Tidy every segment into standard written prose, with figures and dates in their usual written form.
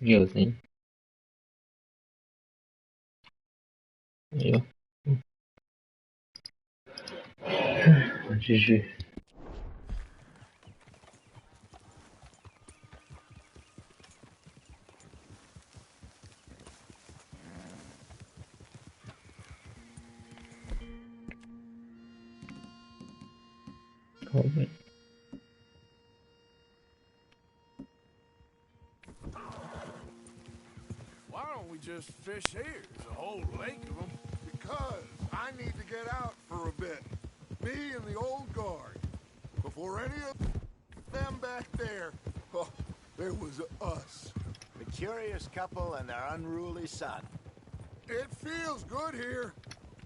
也有声音。哎呦，继续。靠背。Why don't we just fish here? There's a whole lake of them. Because I need to get out for a bit. Me and the old guard. Before any of them back there, oh, there was us. The curious couple and their unruly son. It feels good here.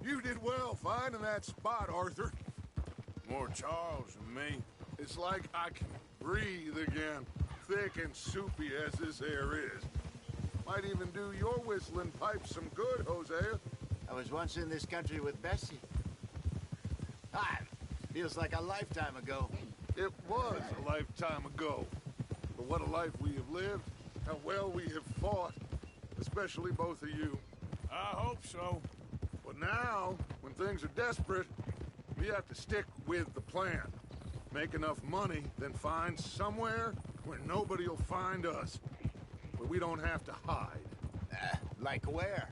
You did well finding that spot, Arthur. More Charles than me. It's like I can breathe again, thick and soupy as this air is. Might even do your whistling pipes some good, Hosea. I was once in this country with Bessie. Ah, feels like a lifetime ago. It was a lifetime ago. But what a life we have lived, how well we have fought, especially both of you. I hope so. But now, when things are desperate, we have to stick with the plan. Make enough money, then find somewhere where nobody will find us. Where we don't have to hide. Like where?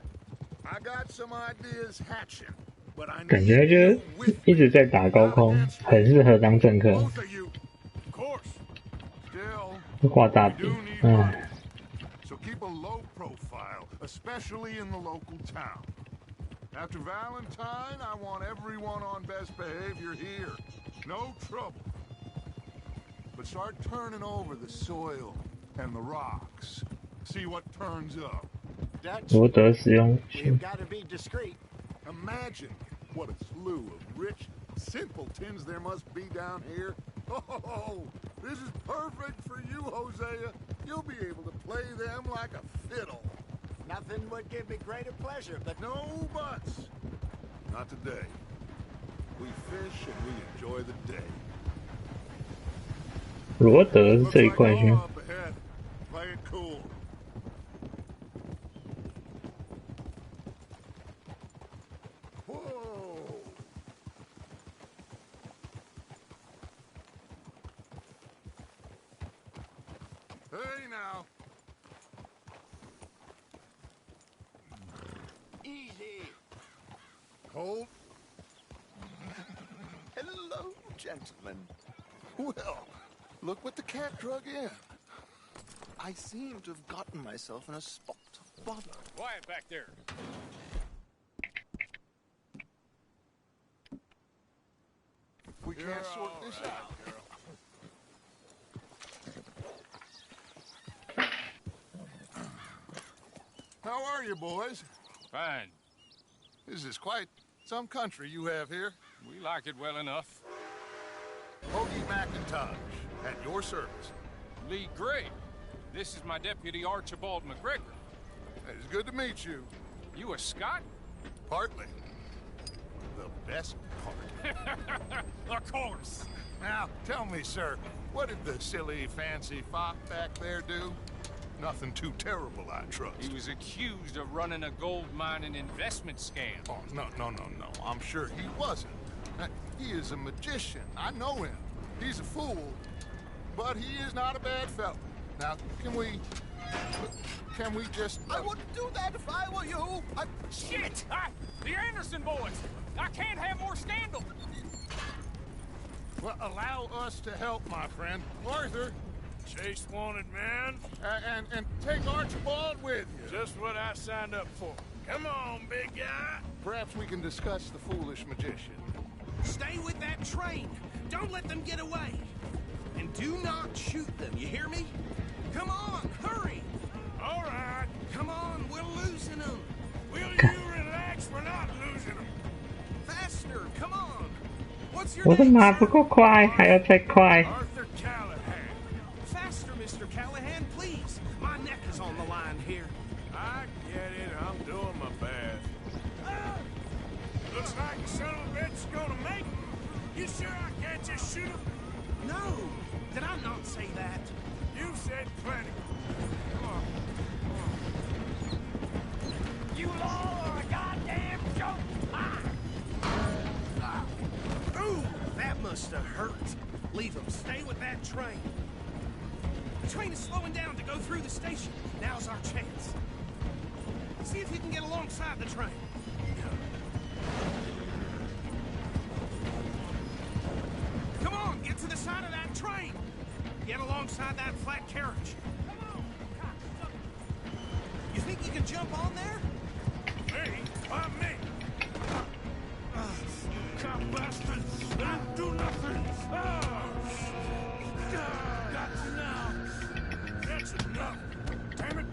I got some ideas hatching, but I 感觉就是一直在打高空，很适合当政客。both of you. Of course. Still, 画大 we 饼 do，need money. 唉， So keep a low profile, especially in the local town. After Valentine, I want everyone on best behavior here. No trouble. But start turning over the soil and the rocks. See what turns up. Dutch, 罗德使用 we've got to be discreet. Imagine what a slew of rich simpletons there must be down here. Oh, this is perfect for you, Hosea. You'll be able to play them like a fiddle. Nothing would give me greater pleasure, but No buts. Not today. We fish and we enjoy the day. 罗德是 Looks 这一 like 块 all 区。 up ahead. Play it cool. Whoa. Hey now. easy. Cold? Hello, gentlemen. Well, look what the cat drug in. I seem to have gotten myself in a spot of bother. Quiet back there. We You're can't sort all this right, out. girl. How are you, boys? Fine. This is quite some country you have here. We like it well enough. Hoagie McIntosh, at your service. Lee Gray. This is my deputy Archibald McGregor. It's good to meet you. You a Scot? Partly. The best part. Of course. Now, tell me, sir, what did the silly, fancy fop back there do? Nothing too terrible, I trust. He was accused of running a gold mining investment scam. Oh, no. I'm sure he wasn't. He is a magician. I know him. He's a fool. But he is not a bad fellow. Now, can we just... I wouldn't do that if I were you. Shit! The Anderson boys! I can't have more scandal! Well, allow us to help, my friend. Arthur, Chase wanted man. and take Archibald with you. Just what I signed up for. Come on, big guy. Perhaps we can discuss the foolish magician. Stay with that train. Don't let them get away. And do not shoot them, you hear me? Come on, hurry. All right. Come on, we're losing them. Will you relax? We're not losing them. Faster, come on. What's your 我的 name, 马 sir? 不够快，还要再快。 Arthur Callahan. Faster, Mr. Callahan, please. My neck is on the line here. I get it. I'm doing my best. Looks like the son of a bitch's gonna make it. You sure I can't just shoot him? No, did I not say that? You said plenty. Come on. train. The train is slowing down to go through the station. Now's our chance. See if you can get alongside the train. Come on, get to the side of that train. Get alongside that flat carriage. Come on. You think you can jump on there? Me? Why me? Cop bastards! Don't do nothing! That's enough! That's enough! Damn it!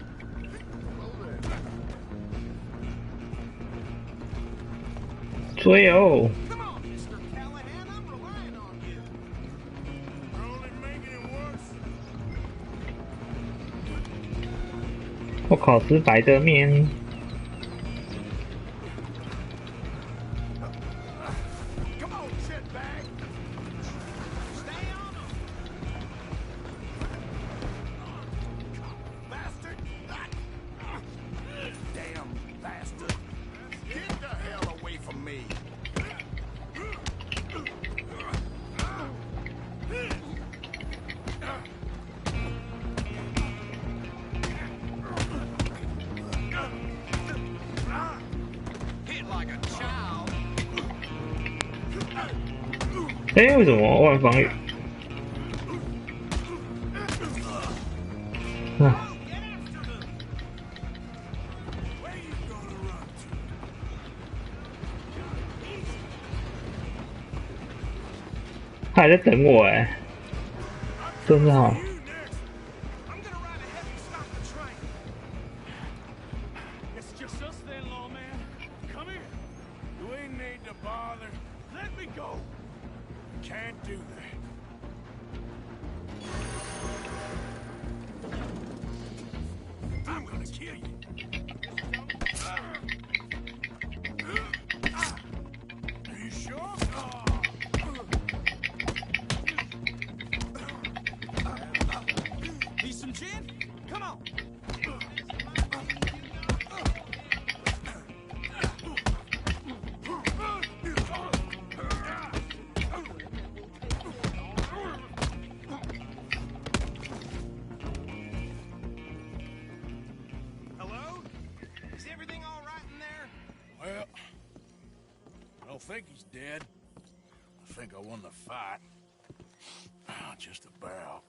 追哦！ Come on, Mr. Callahan, I'm relying on you. You're only making it worse. 我靠，吃白的面。 Come on, shitbag! Stay on them. Bastard! Damn bastard! Get the hell away from me! Hit like a child. 哎，为什么万防御？啊， Get after them. Where you gonna run to? 他还在等我哎，真是好。 You next! I'm gonna ride ahead and stop the train. It's just us then, lawman. Come here. You ain't need to bother. Let me go. Can't do that. I'm gonna kill you. Are you sure? Need some gin? Come on. Hello? Is everything all right in there? Well, I don't think he's dead. I think I won the fight. Just about.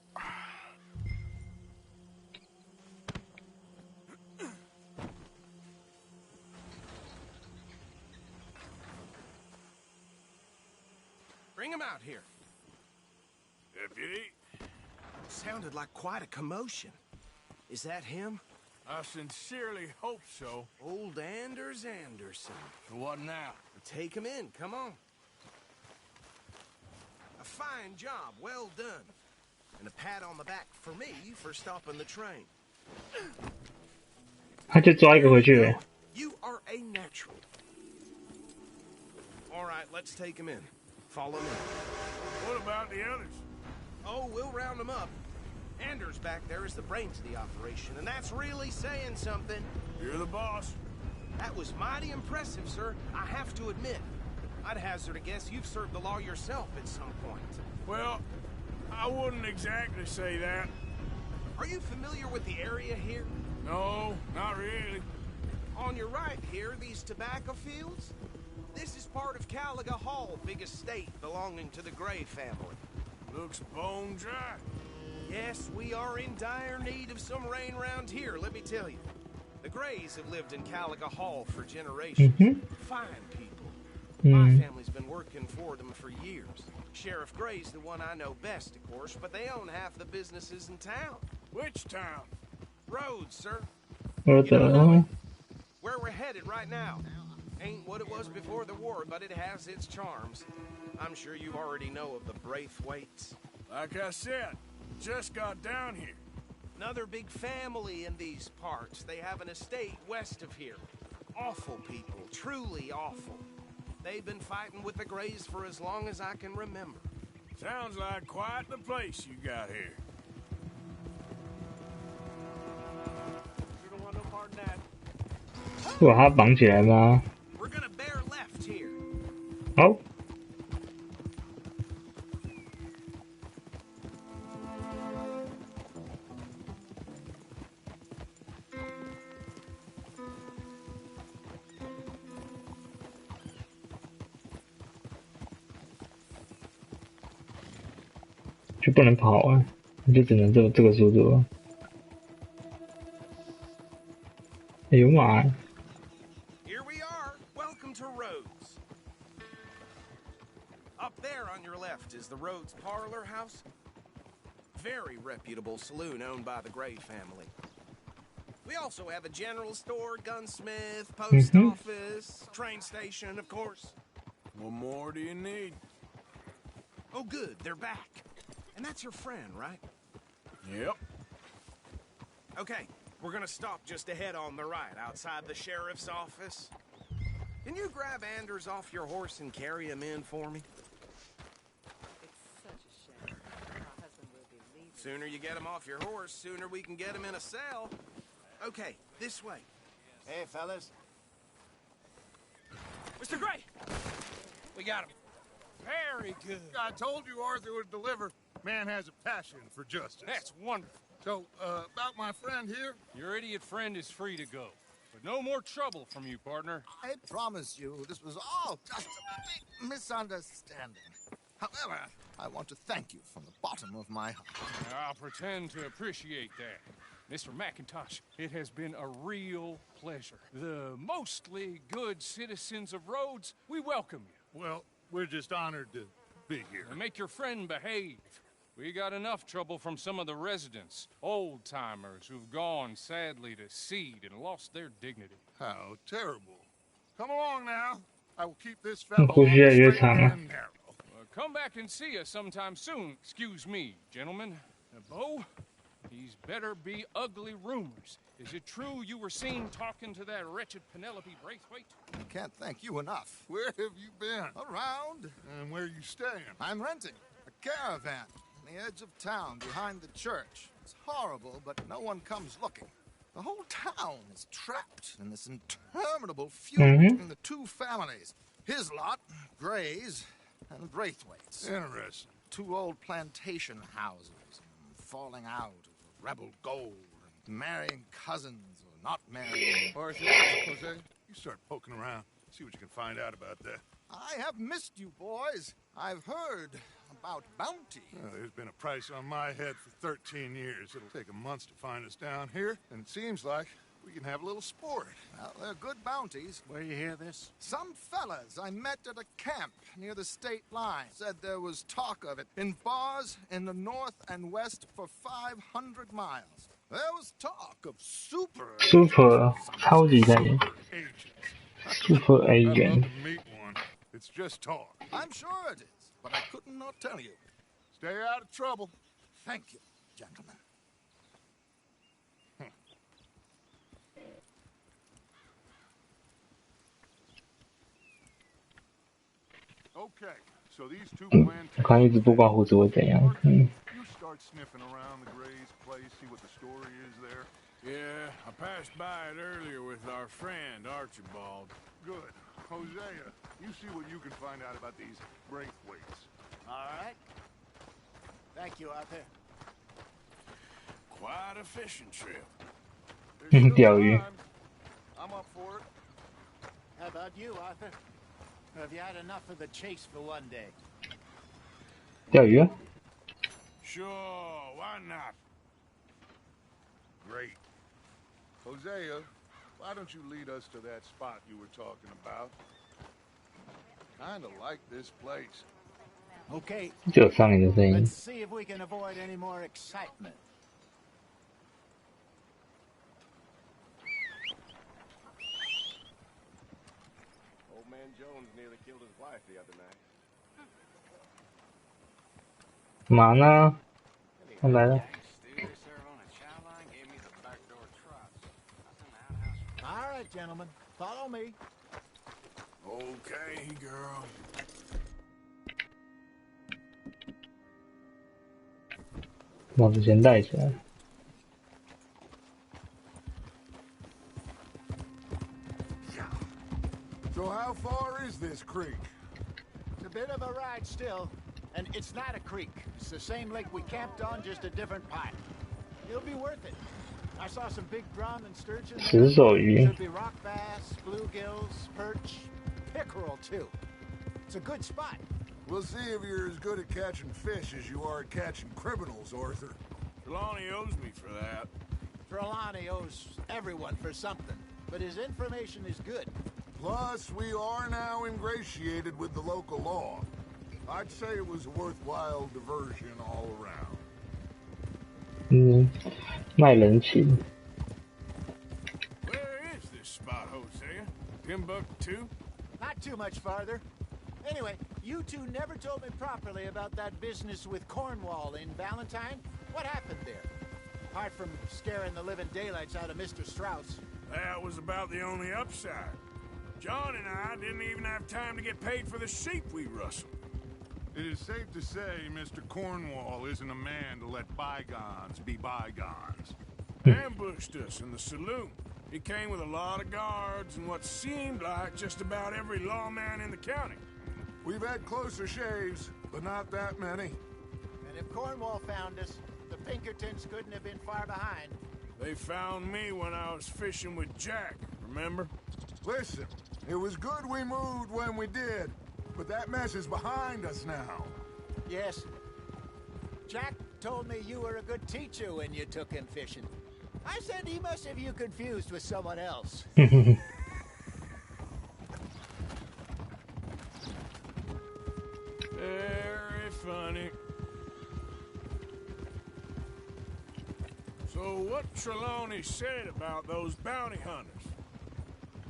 Bring him out here. Deputy, Sounded like quite a commotion. Is that him? I sincerely hope so. Old Anders Anderson. What now? Take him in, come on. A fine job, well done. And a pat on the back for me for stopping the train. 他就抓一个回去了。 You are a natural. All right, let's take him in. Follow me. What about the others? Oh, we'll round them up. Anders back there is the brains of the operation, and that's really saying something. You're the boss. That was mighty impressive, sir. I have to admit. I'd hazard a guess you've served the law yourself at some point. Well, I wouldn't exactly say that. Are you familiar with the area here? No, not really. On your right here, these tobacco fields? This is part of Caliga Hall, big estate belonging to the Gray family. Looks bone dry. Yes, we are in dire need of some rain round here, let me tell you. The Grays have lived in Caliga Hall for generations. Fine people. My family's been working for them for years. Sheriff Gray's the one I know best, of course, but they own half the businesses in town. Which town? Rhodes, sir. 我的 Where we're headed right now. Ain't what it was before the war, but it has its charms. I'm sure you already know of the Braithwaites. Like I said, just got down here. Another big family in these parts. They have an estate west of here. Awful people, truly awful. They've been fighting with the Grays for as long as I can remember. Sounds like quite the place you got here. You don't want no part in that. 是把他绑起来吗？ We're gonna bear left here. 好，就不能跑啊，你就只能这个速度了。哎呦妈呀！ Here we are. Welcome to Rhodes. Up there on your left is the Rhodes Parlor House. Very reputable saloon owned by the Gray family. We also have a general store, gunsmith, post office, train station, of course. What more do you need? Oh, good. They're back. And that's your friend, right? Yep. Okay. We're gonna stop just ahead on the right, outside the sheriff's office. Can you grab Anders off your horse and carry him in for me? It's such a shame. My husband will be leaving. Sooner you get him off your horse, sooner we can get him in a cell. Okay, this way. Hey, fellas. Mr. Gray! We got him. Very good. I told you Arthur would deliver. Man has a passion for justice. That's wonderful. So, about my friend here? Your idiot friend is free to go. But no more trouble from you, partner. I promise you this was all just a big misunderstanding. However, I want to thank you from the bottom of my heart. I'll pretend to appreciate that. Mr. McIntosh, it has been a real pleasure. The mostly good citizens of Rhodes, we welcome you. Well, we're just honored to be here. And make your friend behave. We got enough trouble from some of the residents, old-timers who've gone, sadly, to seed and lost their dignity. How terrible. Come along now. I will keep this fellow on 故事越来 the 越 straight 长了。 and narrow. Come back and see us sometime soon. Excuse me, gentlemen. Bo, these better be ugly rumors. Is it true you were seen talking to that wretched Penelope Braithwaite? I can't thank you enough. Where have you been? Around, And where you staying? I'm renting a caravan on the edge of town behind the church. It's horrible, but no one comes looking. The whole town is trapped in this interminable feud between the two families. His lot, Gray's, and Braithwaite's. Interesting. Two old plantation houses, falling out of rebel gold, and marrying cousins or not marrying. Arthur, Jose, you start poking around. See what you can find out about that. I have missed you, boys. I've heard about bounty. There's been a price on my head for 13 years. It'll take a month to find us down here, and it seems like we can have a little sport. Well, they're good bounties. Where you hear this? Some fellas I met at a camp near the state line said there was talk of it in bars in the north and west for 500 miles. There was talk of super Super 超级的 Agents. Super I'd love Agent to meet one. It's just talk. I'm sure it is, but I couldn't not tell you. Stay out of trouble. Thank you, gentlemen. Okay, so these two 我看一直不刮胡子会怎样？ You start sniffing around the Gray's place, see what the story is there. Yeah, I passed by it earlier with our friend Archibald. Good. Hosea, you see what you can find out about these Braithwaites. All right. Thank you, Arthur. Quite a fishing trip. There's still 钓鱼 time. I'm up for it. How about you, Arthur? Or have you had enough of the chase for one day? 钓鱼啊？ Sure, why not? Great. Hosea, why don't you lead us to that spot you were talking about? Kinda like this place. Okay, 只有上你的声音 let's。see if we can avoid any more excitement. Old man Jones nearly killed his wife the other night. 干嘛呢？他来了。 All right, gentlemen, follow me. Okay, girl. 帽子先戴起来。 So how far is this creek? It's a bit of a ride still, and it's not a creek. It's the same lake we camped on, just a different part. It'll be worth it. I saw some big drum and sturgeon. 石手鱼 Should be rock bass, bluegills, perch, pickerel too. It's a good spot. We'll see if you're as good at catching fish as you are at catching criminals, Arthur. Trelawney owes me for that. Trelawney owes everyone for something, but his information is good. Plus, we are now ingratiated with the local law. I'd say it was a worthwhile diversion all around. 卖人情。 Where is this spot, Hosea? Timbuktu? Not too much farther. Anyway, you two never told me properly about that business with Cornwall in Valentine. What happened there? Apart from scaring the living daylights out of Mr. Strauss. That was about the only upside. John and I didn't even have time to get paid for the sheep we rustled. It is safe to say Mr. Cornwall isn't a man to let bygones be bygones. Ambushed us in the saloon. He came with a lot of guards and what seemed like just about every lawman in the county. We've had closer shaves, but not that many. And if Cornwall found us, the Pinkertons couldn't have been far behind. They found me when I was fishing with Jack, remember? Listen, it was good we moved when we did, but that mess is behind us now. Yes. Jack told me you were a good teacher when you took him fishing. I said he must have you confused with someone else. Very funny. So what Trelawney said about those bounty hunters?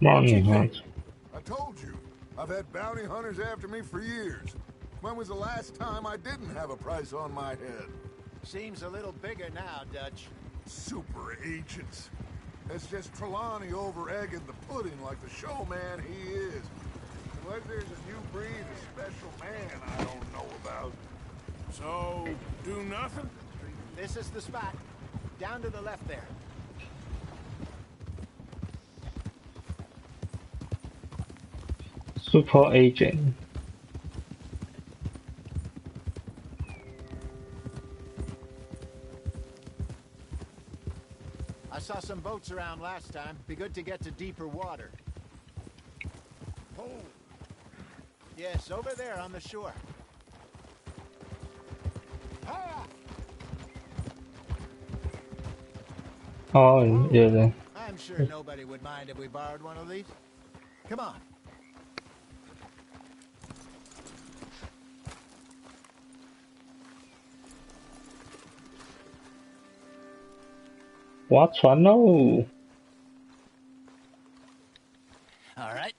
Bounty hunters. I told you, I've had bounty hunters after me for years. When was the last time I didn't have a price on my head? Seems a little bigger now, Dutch. Super agents. It's just Trelawney over-egging the pudding like the showman he is. Unless there's a new breed of special man I don't know about. So, do nothing? This is the spot. Down to the left there. Super agent. I saw some boats around last time. Be good to get to deeper water. Oh. Yes, over there on the shore. Ah! Oh, yeah. I'm sure nobody would mind if we borrowed one of these. Come on.划船喽！ All right.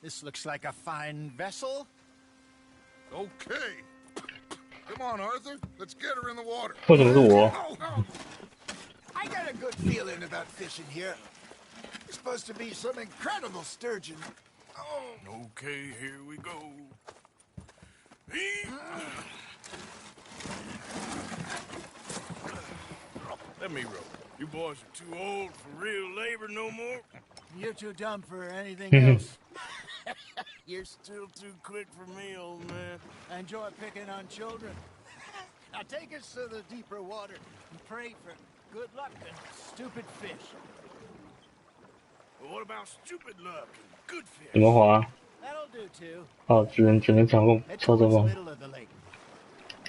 This looks like a fine vessel. Okay. Come on, Arthur. Let's get her in the water. 为什么是我？ I got a good feeling about fishing here. There's supposed to be some incredible sturgeon. Oh. Okay, here we go. Let me row. You boys are too old for real labor no more. You're too dumb for anything else. You're still too quick for me, old man. I enjoy picking on children. Now take us to the deeper water and pray for good luck and stupid fish. But what about stupid luck and good 怎么 fish? 划？ That'll do too. 哦，只能掌控 Head 操 towards 作 the 棒， middle of the lake.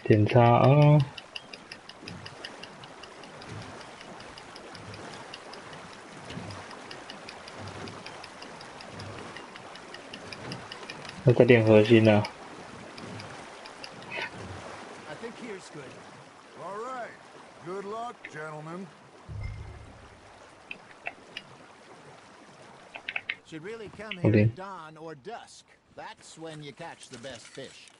点叉啊！要再练核心呢。 I think here's good. All right. Good luck, gentlemen. Should really come here Okay. at dawn or dusk. That's when you catch the best fish.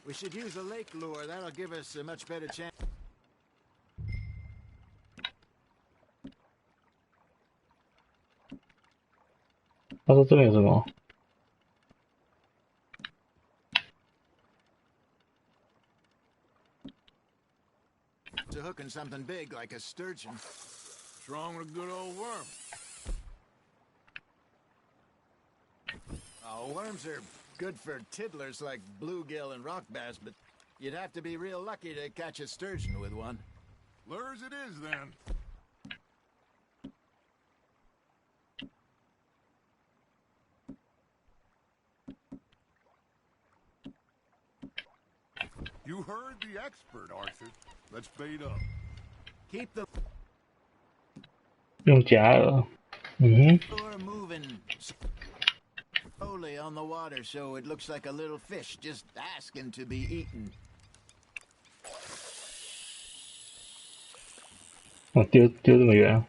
We should use a lake lure. That'll give us a much better chance. 他说这边有什么？ To hooking something big like a sturgeon. What's wrong with a good old worm? Oh, worms are good for tiddlers like bluegill and rock bass, but you'd have to be real lucky to catch a sturgeon with one. Lures it is, then. You heard the expert, Arthur. Let's bait up. Keep the 用假饵。嗯哼， lure moving slowly on the water so it looks like a little fish just asking to be eaten. 哦，丢这么远啊。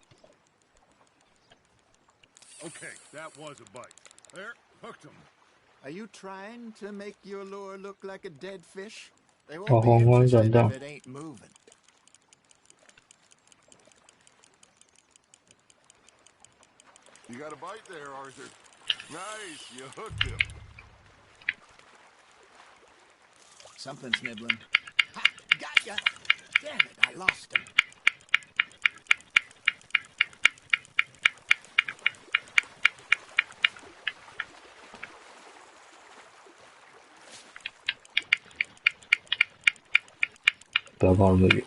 Okay, that was a bite. There, hooked him. Are you trying to make your lure look like a dead fish? They Oh, won't be hold on, interested down. if it ain't moving. You got a bite there, Arthur. Nice, you hooked him. Something's nibbling. Ha! Gotcha! Damn it, I lost him. That 不要跑那么远。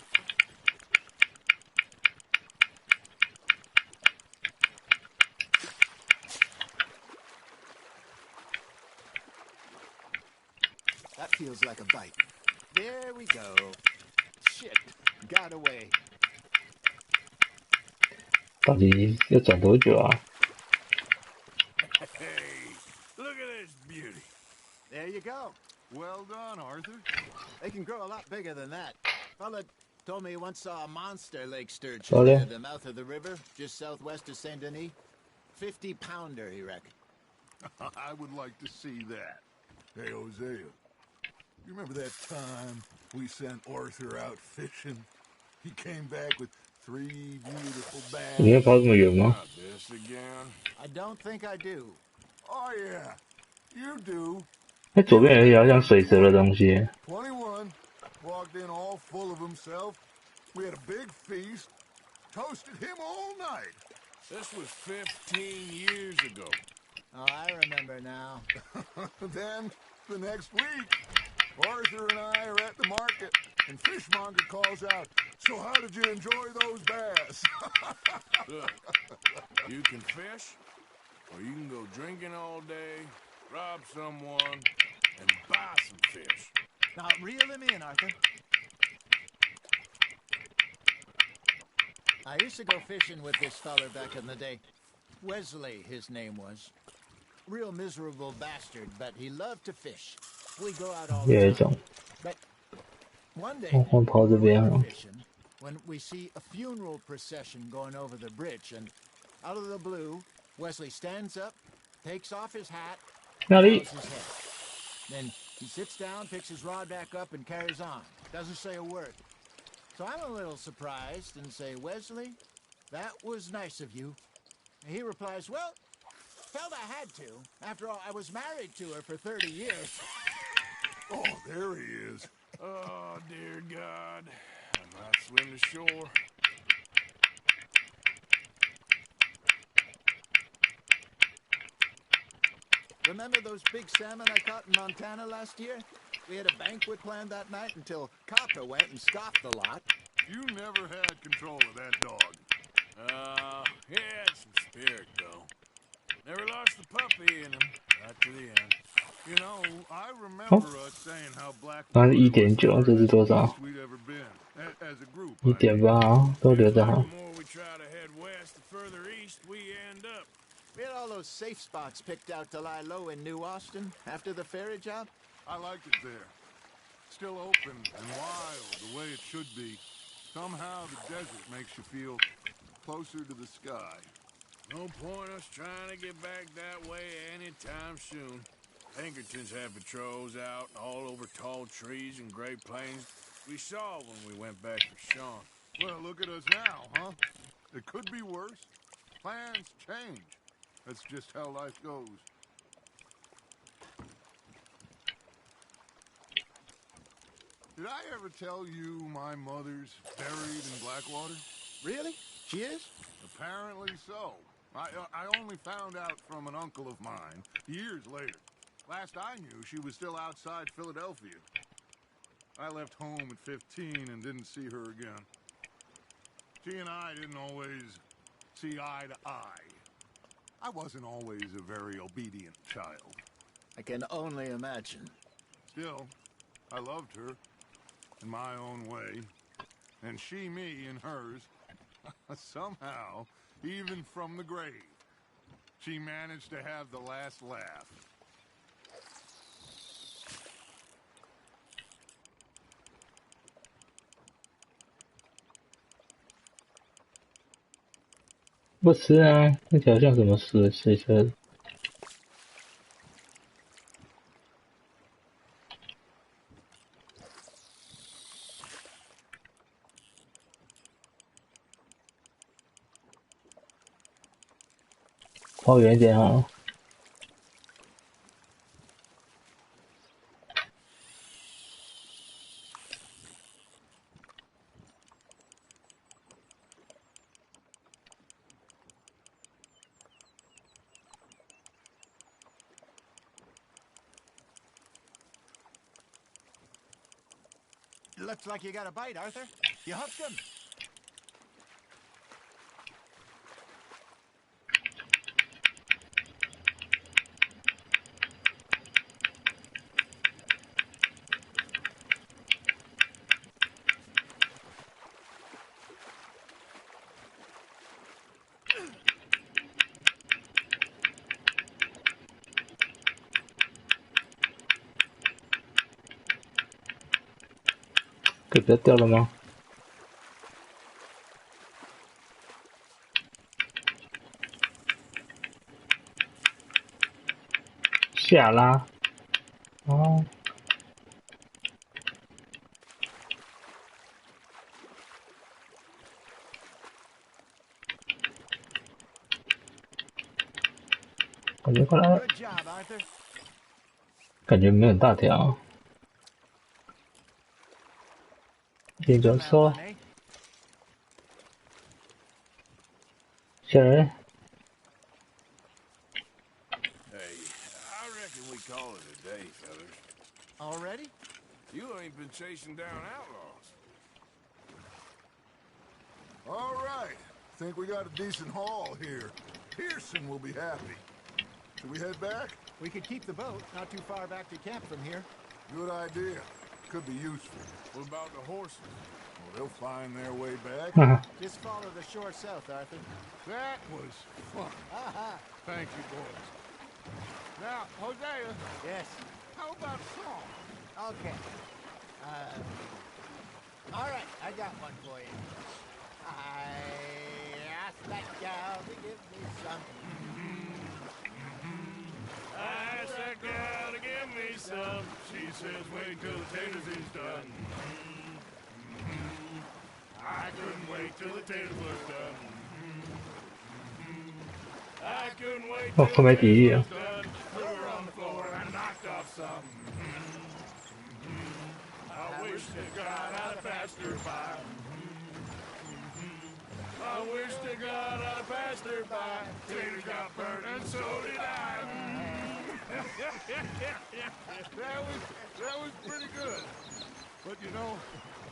That feels like a bite. There we go. Shit, got away. 到底要转多久啊？ Hey, look at this beauty. There you go. Well done, Arthur. They can grow a lot bigger than that. Fella told me he once saw a monster lake sturgeon Oh, yeah? near the mouth of the river, just southwest of Saint Denis. 50-pounder, he reckoned. I would like to see that. Hey, Hosea. You remember that time we sent Arthur out fishing? He came back with 3 beautiful 你要 bass. 跑这么远吗？ Not this again. I don't think I do. Oh, yeah. You do. 那左边有一条像水蛇的东西。 21. Walked in all full of himself. We had a big feast. Toasted him all night. This was 15 years ago. Oh, I remember now. Then, the next week, Arthur and I are at the market, and Fishmonger calls out, "So how did you enjoy those bass?" Look, you can fish, or you can go drinking all day, rob someone, and buy some fish. Now, reel him in, Arthur. I used to go fishing with this feller back in the day. Wesley, his name was. Real miserable bastard, but he loved to fish. We go out all 有 the 一 time. 种， But one day, 我跑这 we're 边 out 啊。 fishing when we see a funeral procession going over the bridge, and out of the blue, Wesley stands up, takes off his hat, 哪里 bows？ his head. Then he sits down, picks his rod back up, and carries on. Doesn't say a word. So I'm a little surprised and say, Wesley, that was nice of you. And he replies, well, felt I had to. After all, I was married to her for 30 years. Oh, there he is. Oh, dear God. I might swim to shore. Remember those big salmon I caught in Montana last year? We had a banquet planned that night until Copper went and scoffed the lot. You never had control of that dog. He had some spirit, though. Never lost the puppy in him, right to the end. You know, I remember us saying how Black 刚是 was the 1.9，这是多少？ farthest we'd ever been, as a group. I mean. 1.8，都留着 Like 好 the。more we try to head west, the further east we end up. We had all those safe spots picked out to lie low in New Austin after the ferry job. I liked it there. Still open and wild, the way it should be. Somehow the desert makes you feel closer to the sky. No point us trying to get back that way anytime soon. Pinkertons have patrols out all over tall trees and Great Plains. We saw when we went back for Sean. Well, look at us now, huh? It could be worse. Plans change. That's just how life goes. Did I ever tell you my mother's buried in Blackwater? Really? She is? Apparently so. I only found out from an uncle of mine years later. Last I knew, she was still outside Philadelphia. I left home at 15 and didn't see her again. She and I didn't always see eye to eye. I wasn't always a very obedient child. I can only imagine. Still, I loved her. in my own way, and she me in hers. Somehow, even from the grave, she managed to have the last laugh. 不吃啊，那条像什么水车？跑远一点啊！Looks like you got a bite, Arthur. You hooked him. 给它掉了吗？下拉，哦，感觉过来了， Good job, Arthur. 感觉没有很大条。变成说， Eh? 小人， Hey, I reckon we call it a day, fellas. Already? You ain't been chasing down outlaws. All right. Think we got a decent haul here. Pearson will be happy. Should we head back? We could keep the boat not too far back to camp from here. Good idea. Could be useful. What about the horses? Well, they'll find their way back. Just follow the shore south, Arthur. That was fun. Thank you, boys. Now, Hosea, Yes. how about song? Okay. All right, I got one for you. I asked that gal to give me some. I asked that gal to give me some. She says, wait till the taters is done. I couldn't wait till the taters was done. I couldn't wait 哦， till 后面底狱啊 it！ was done. Threw her on the floor and I knocked off some. I wish to God I'd have passed her by. I wish to God I'd have passed her by. Tater got burnt and so did I. That was pretty good. But you know,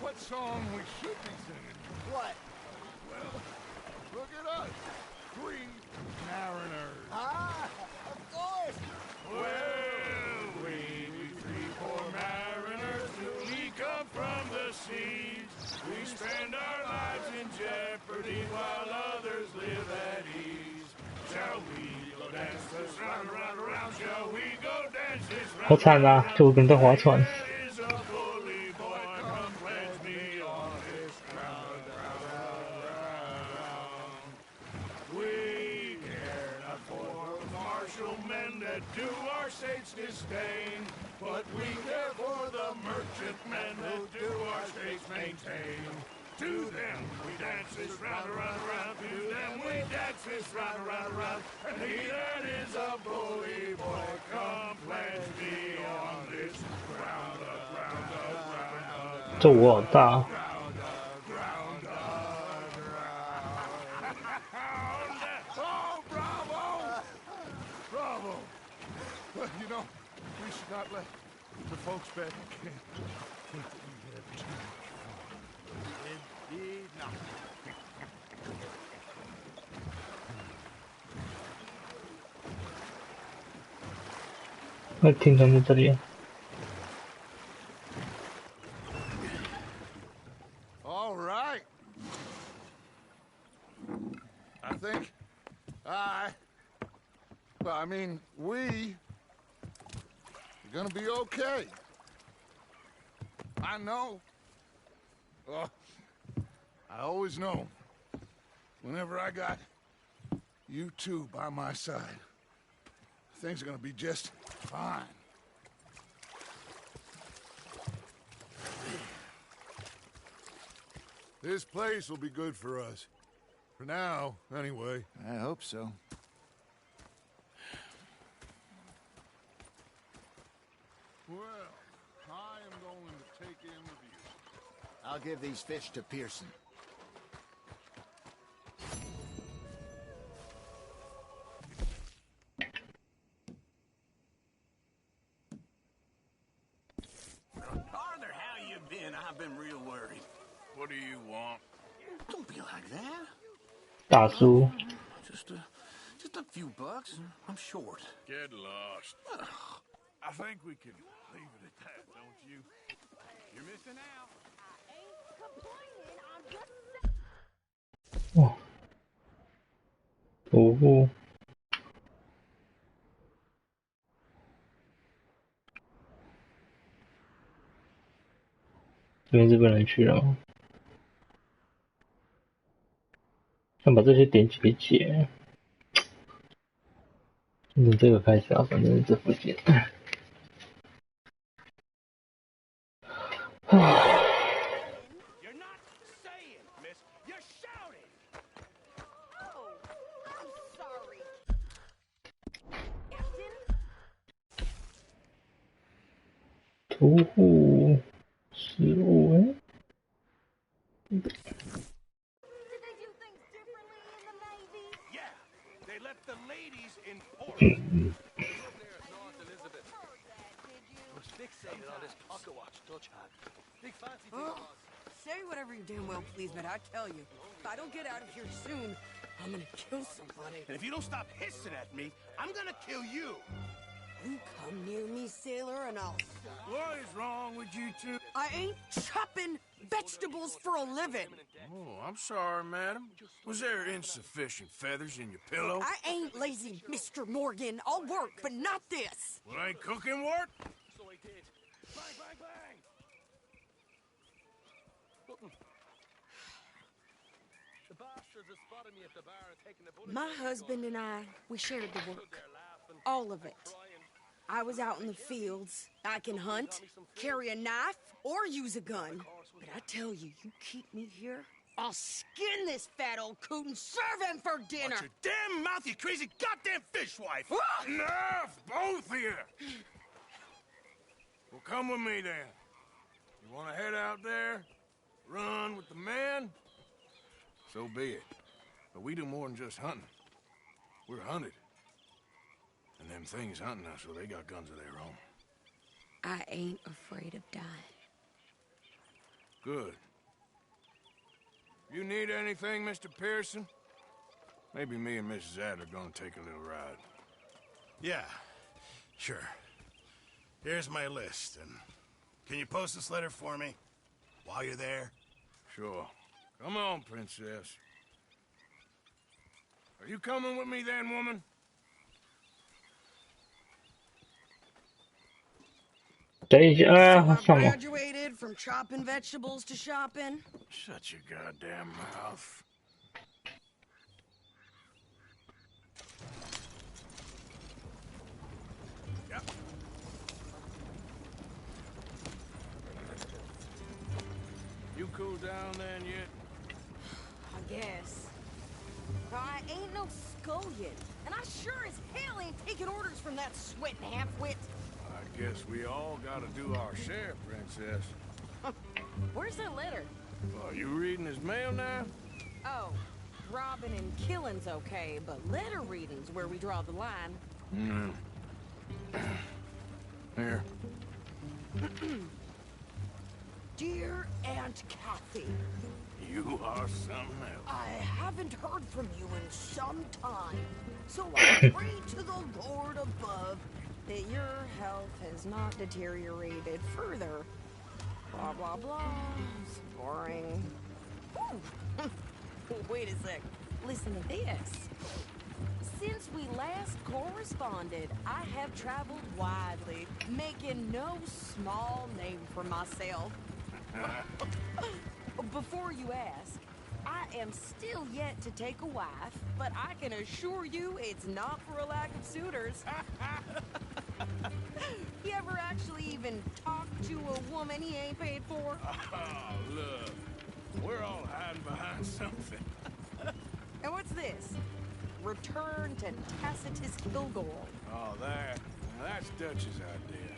what song we should be singing? What? Well, look at us. 3 mariners. Ah, of course. Well, we 3 poor mariners, we come from the seas. We spend our lives in jeopardy while others live at ease. Shall we go dance this round, around, around? Shall we go dance this 好 round? 惨啊！就跟在划船。 There is a bully boy, come pledge me on this ground, ground. We care not for martial men that do our state's disdain, but we care for the merchantmen that do our state's maintain. To them we dance this round, around, around. To them we dance this round, around, around. And he that is a bully boy, come pledge me on this ground, ground, ground, 这舞好大。 ground, Oh, bravo! Bravo. But you know, we should not let the folks back in camp think that we have too much fun. Indeed not. 那停船在这里啊。Well, I mean, we're gonna be okay. I know. Oh, I always know. Whenever I got you two by my side, things are gonna be just fine. This place will be good for us. For now, anyway. I hope so. Well, I am going to take in the view. I'll give these fish to Pearson. Arthur, how you been? I've been real worried. What do you want? Don't be like that. 大叔， Just a few bucks. I'm short. Get lost. I think we can leave it at that, don't you? You're missing out. 哇，徒步，这边是不能去了吗？先把这些点解一解。从这个开始啊，反正是这附近。You're not saying, miss. You're shouting. Oh, I'm sorry. Captain? 徒步食物哎。 Did they do things differently in the Navy? Yeah, they left the ladies in port. Fixated on this pocket watch Dutch had. Big fancy thing Oh, it was. say whatever you damn well please, but I tell you, if I don't get out of here soon, I'm gonna kill somebody. And if you don't stop hissing at me, I'm gonna kill you. You come near me, sailor, and I'll... What is wrong with you two? I ain't chopping vegetables for a living. Oh, I'm sorry, madam. Was there insufficient feathers in your pillow? I ain't lazy, Mr. Morgan. I'll work, but not this. Well, ain't cooking work? So I did. Bang, bang, bang. The bastards have spotted me at the bar and taken the bullet. My husband and I, we shared the work. All of it. I was out in the fields. I can hunt, carry a knife, or use a gun. But I tell you, you keep me here, I'll skin this fat old coot and serve him for dinner. Watch your damn mouth, you crazy goddamn fishwife. Enough, both of you! Well, come with me then. You want to head out there, run with the men? So be it. But we do more than just hunting. We're hunted. And them things hunting us, so they got guns of their own. I ain't afraid of dying. Good. You need anything, Mr. Pearson? Maybe me and Mrs. Adler gonna take a little ride. Yeah, sure. Here's my list, and can you post this letter for me while you're there? Sure. Come on, princess. Are you coming with me then, woman? So 等一下啊， I 上网。 graduated from chopping vegetables to shopping. Shut your goddamn mouth. Yep. You cool down then yet? I guess. I ain't no scullion, and I sure as hell ain't taking orders from that sweating half-wit. I guess we all gotta do our share, princess. Where's that letter? Oh, you reading his mail now? Oh, robbing and killing's okay, but letter reading's where we draw the line. Mm. Here. Dear Aunt Kathy, You are something else. I haven't heard from you in some time, so I pray to the Lord above that your health has not deteriorated further. Blah, blah, blah. It's boring. Ooh. Wait a sec. Listen to this. Since we last corresponded, I have traveled widely, making no small name for myself. Before you ask, I am still yet to take a wife, but I can assure you it's not for a lack of suitors. You ever actually even talk to a woman he ain't paid for? Oh, look. We're all hiding behind something. And what's this? Return to Tacitus Kilgore. Oh, that's Dutch's idea.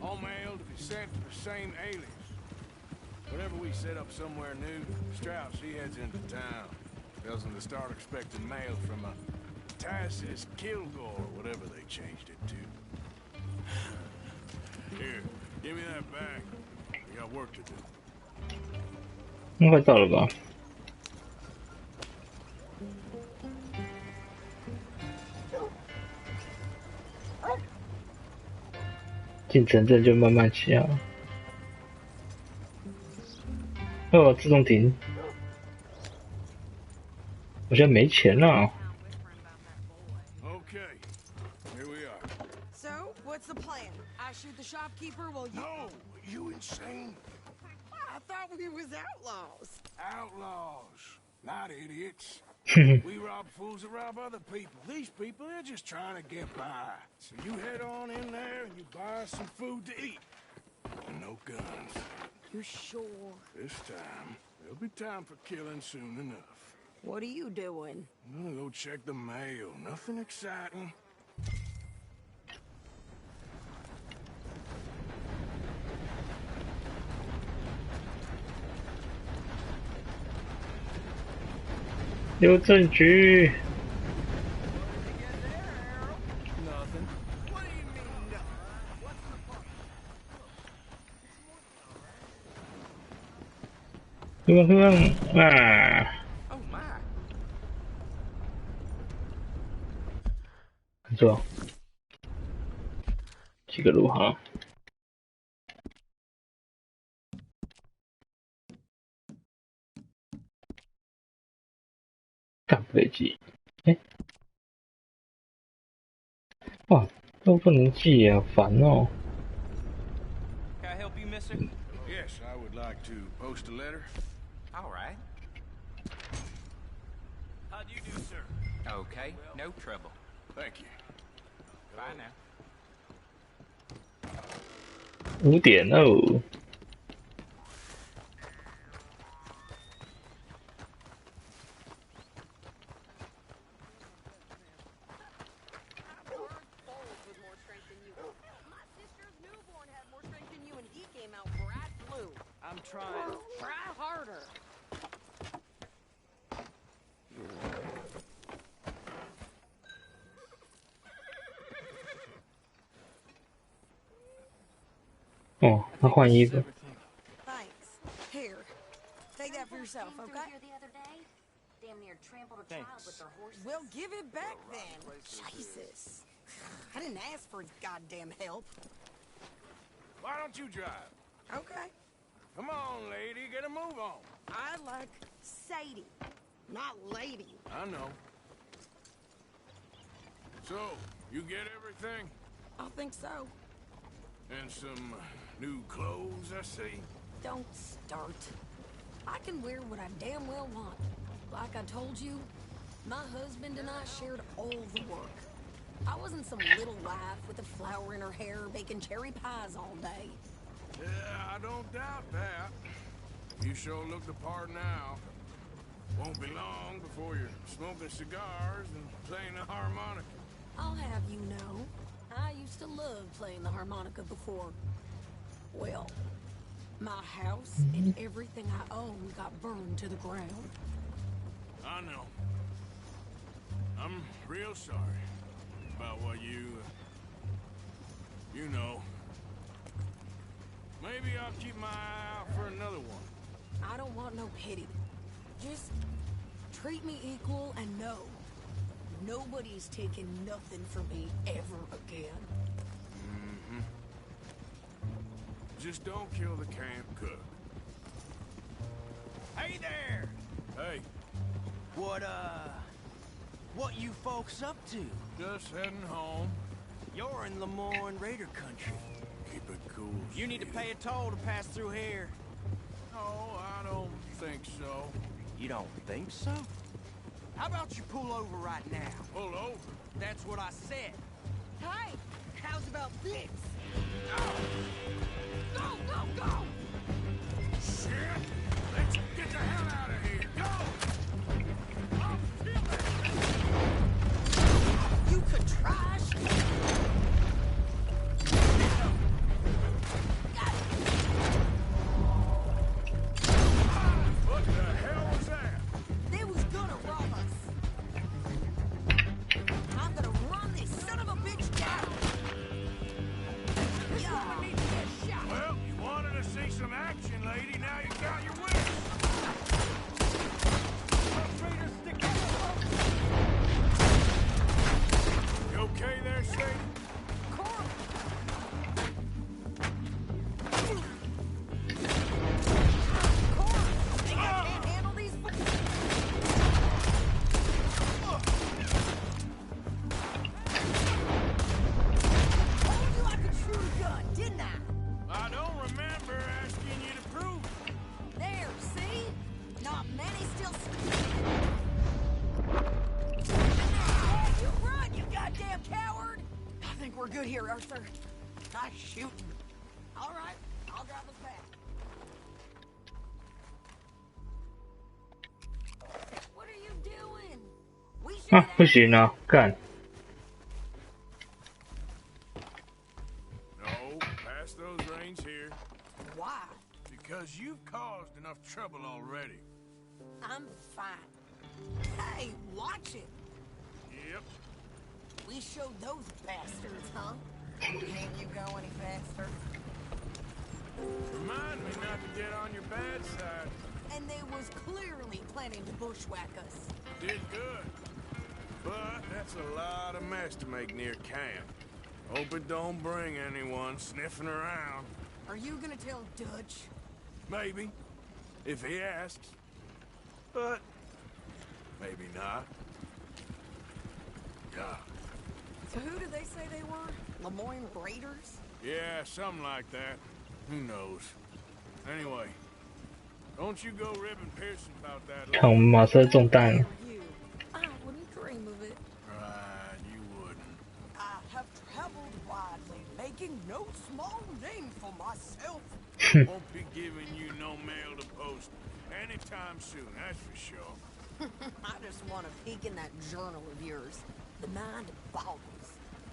All mail to be sent to the same alias. Whenever we set up somewhere new, Strauss, he heads into town. Tells them to start expecting mail from a Tacitus Kilgore, whatever they changed it to. Here, give me that back. We got work to do. 那快到了吧？进城镇就慢慢骑啊。哦，自动停。我现在没钱了。Okay, here we are. So, what's the plan? I shoot the shopkeeper while you... No, you insane? I thought we was outlaws. Outlaws, not idiots. We rob fools that rob other people. These people, they're just trying to get by. So you head on in there and you buy us some food to eat. And no guns. You sure? This time, there'll be time for killing soon enough. What are you doing? I'm gonna go check the mail. Nothing exciting.有证据。 Nothing. What do you mean, nothing? What's the point? เครื่อง啊！ Oh my. 不错，几个路哈。干不累记，哎，哇，都不能记啊，烦哦。 Can I help you, mister? Yes, I would like to post a letter. All right. How do you do, sir? Okay, no trouble. Thank you. Bye now. 5点哦。 I'm trying. Try harder.哦，他换衣服。 Thanks. Here. Take that for yourself, Came through okay? here the other day. Damn near trampled a child with their horses. We'll give it back then. Jesus. I didn't ask for his goddamn help. Why don't you drive? Okay. Come on, lady, get a move on. I like Sadie, not lady. I know. So, you get everything? I think so. And some new clothes, I see. Don't start. I can wear what I damn well want. Like I told you, my husband and I shared all the work. I wasn't some little wife with a flower in her hair baking cherry pies all day. Yeah, I don't doubt that. You sure look the part now. Won't be long before you're smoking cigars and playing the harmonica. I'll have you know, I used to love playing the harmonica before. Well, my house and everything I owned got burned to the ground. I know. I'm real sorry about what you know. Maybe I'll keep my eye out for another one. I don't want no pity. Just treat me equal and know nobody's taking nothing from me ever again. Mm-hmm. Just don't kill the camp cook. Hey there! Hey, What, What you folks up to? Just heading home. You're in Lemoyne Raider country. Keep it cool. You need to pay a toll to pass through here. No, I don't think so. You don't think so? How about you pull over right now? Pull over. That's what I said. Hey, how's about this? Go, go, go! Shit! Let's get the hell out of here. Go! I'll kill it. You could try. What the hell was that? They was gonna rob us. I'm gonna run this son of a bitch down. This woman needs to get shot. Well, you wanted to see some action, lady. Now you got your wish. You okay there, Sadie? I don't remember asking you to prove it. There, see? Not many still. You run, you goddamn coward! I think we're good here, Arthur. Nice shooting. All right, I'll drive us back. What are you doing? We should 啊，不行啊，干！ No, pass those reins here. Why? Because you've caused enough trouble already. I'm fine. Hey, watch it. Yep. We showed those bastards, huh? Can't you go any faster? Remind me not to get on your bad side. And they was clearly planning to bushwhack us. Did good. But that's a lot of mess to make near camp. Hope it don't bring anyone sniffing around. Are you gonna tell Dutch? Maybe. If he asks. But maybe not. Yeah. So who did they say they were? Lemoyne Raiders? Yeah, something like that. Who knows? Anyway, don't you go ribbing Pearson about that. 看我们马车中弹了。 You. I wouldn't dream of it. Right, you wouldn't. I have traveled widely, making no small name for myself. Won't be giving you no mail to post anytime soon, that's for sure. I just want to peek in that journal of yours. The mind boggles.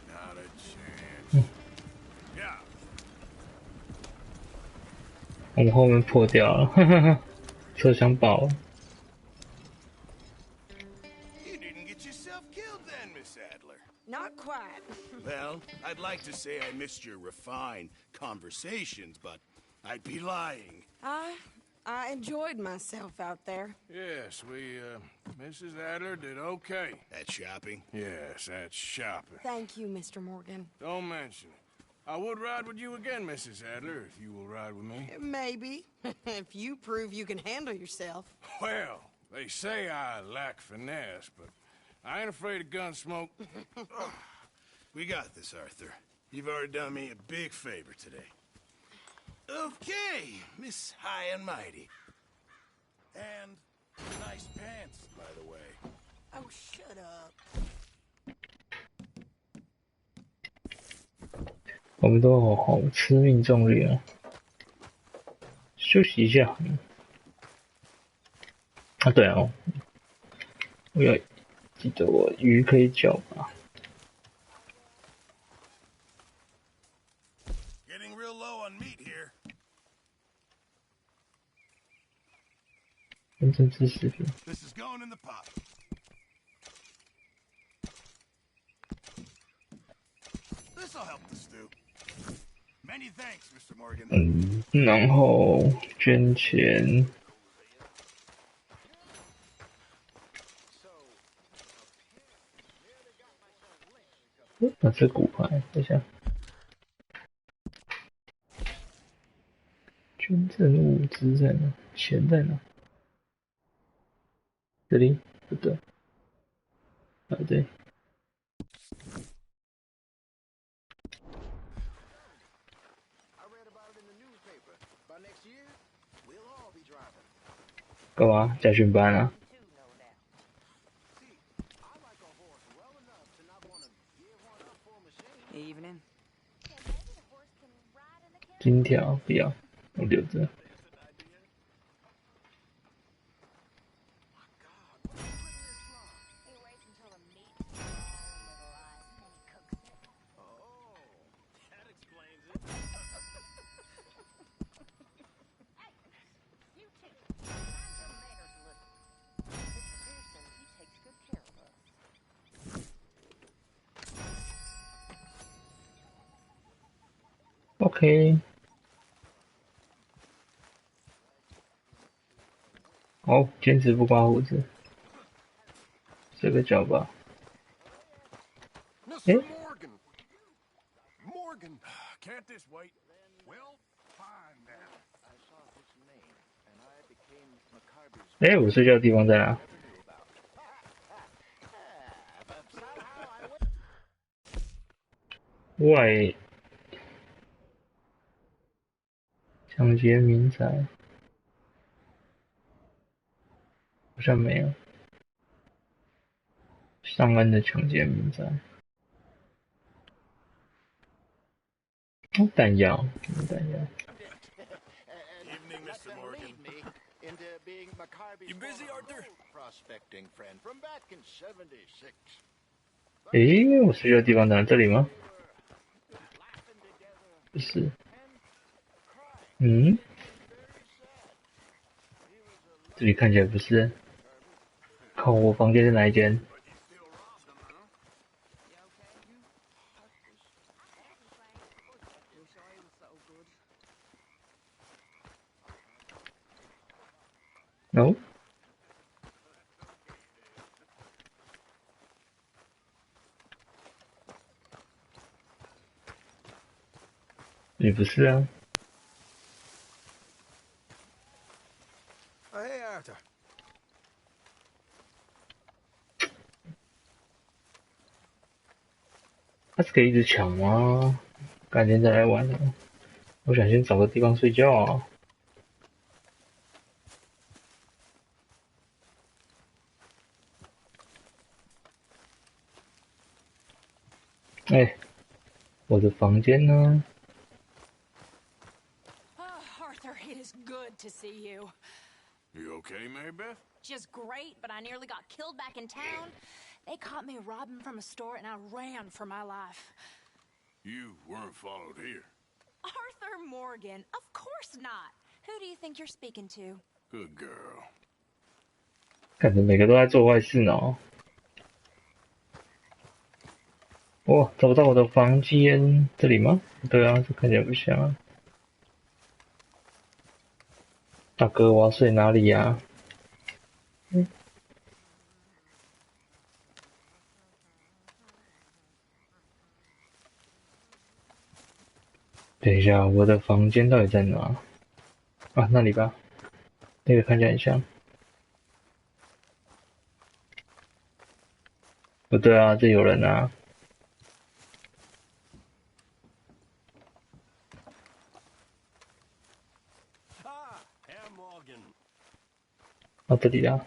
Not a chance. Yeah. 我们后面破掉了，哈哈哈，车厢爆了。 You didn't get yourself killed then, Miss Adler. Not quite. Well, I'd like to say I missed your refined conversations, but I'd be lying. I enjoyed myself out there. Yes, Mrs. Adler did okay. At shopping? Yes, that's shopping. Thank you, Mr. Morgan. Don't mention it. I would ride with you again, Mrs. Adler, if you will ride with me. Maybe. If you prove you can handle yourself. Well, they say I lack finesse, but I ain't afraid of gun smoke. We got this, Arthur. You've already done me a big favor today. Okay, Miss High and Mighty. And nice pants, by the way. Oh, shut up. 我们都好吃命中率啊！休息一下。啊，对哦，我要记得我鱼可以搅吧。 Getting real low on meat here. 真正吃食品。 This is going in the pot. This'll help the stew. Many thanks, Mr. Morgan. 然后捐钱。那是骨牌，等一下。捐赠物资在哪？钱在哪？这里不对。啊，对。干嘛？家训班啊？ Evening. 金条不要，我留着。OK。好，坚持不刮胡子。这个脚吧。诶 Morgan, can't this wait? Well, fine then. 诶，我睡觉的地方在哪？外抢劫民宅，好像没有。上恩的抢劫民宅。哦，弹药，弹药。Evening, Mr. Morgan. You busy, Arthur? Prospecting friend from back in '76. 诶，我睡觉的地方在哪？这里吗？不是。嗯？这里看起来不是。靠，我房间是哪一间？ No， 也不是啊。Hey, Arthur. 他是可以一直抢吗？改天再来玩了。我想先找个地方睡觉啊。哎，我的房间呢？ Arthur, it is good to see you. You okay, Marybeth? Just great, but I nearly got killed back in town. They caught me robbing from a store and I ran for my life. You weren't followed here. Arthur Morgan, of course not. Who do you think you're speaking to? Good girl. 感觉每个都在做坏事呢。哦，找不到我的房间，这里吗？对啊，这看起来不像啊。大哥，我要睡哪里呀？等一下，我的房间到底在哪？啊，那里吧。那个看起来很像。不对啊，这有人啊。啊，这里啊。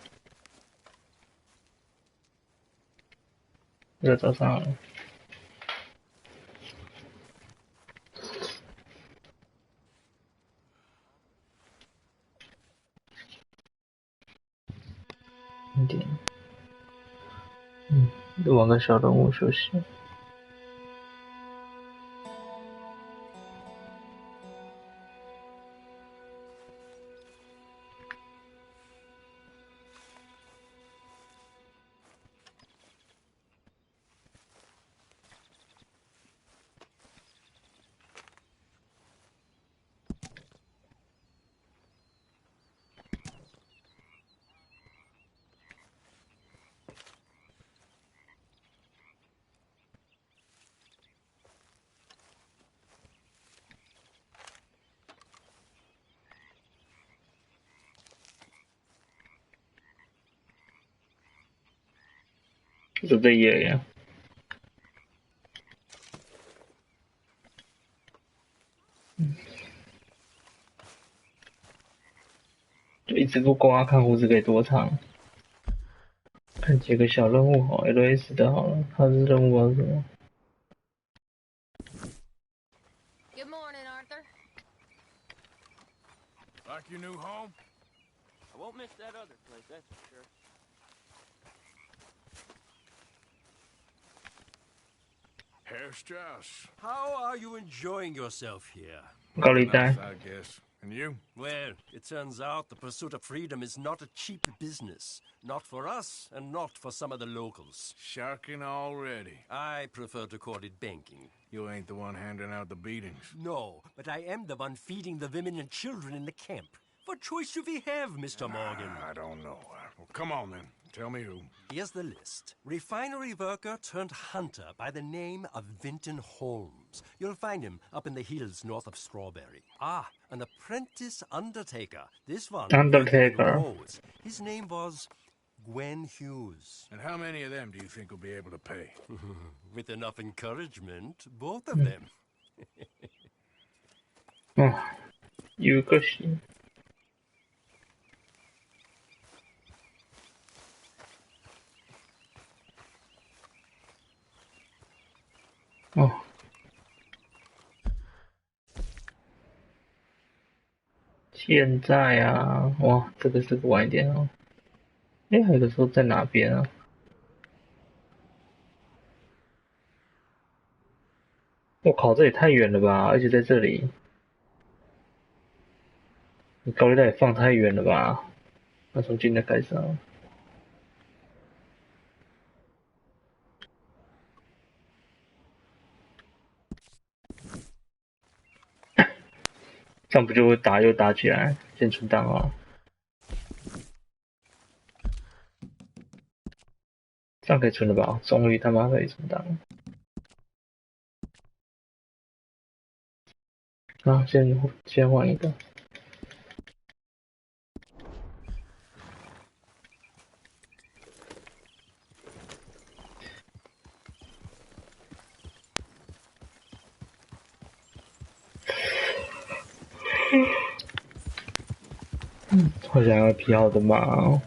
又找上了。一点。玩个小动物休息。就这页呀。就一直不刮，看胡子可以多长。看几个小任务好 ，LS 的好了，它是任务是什么？ Good morning, Arthur. Like your new home? I won't miss that other place, that's for sure. Herr Strauss. How are you enjoying yourself here? 高利贷 Enough, I guess. And you? Well, it turns out the pursuit of freedom is not a cheap business. Not for us, and not for some of the locals. Sharking already. I prefer to call it banking. You ain't the one handing out the beatings. No, but I am the one feeding the women and children in the camp. What choice do we have, Mr. Morgan? I don't know. Well, come on, then. Tell me who. Here's the list. Refinery worker turned hunter by the name of Vinton Holmes. You'll find him up in the hills north of Strawberry. Ah, an apprentice undertaker. This one. Undertaker. His name was Gwen Hughes. And how many of them do you think will be able to pay? With enough encouragement, both of them. 哦，有个行。哦，现在啊，哇，这个是晚一点哦。哎，还有个说在哪边啊？我靠，这也太远了吧！而且在这里，你高利贷也放太远了吧？那从今天开始啊。这样不就会又打起来？先存档啊！这样可以存了吧？终于他妈可以存档了！啊，先换一个。我想要匹好的马哦。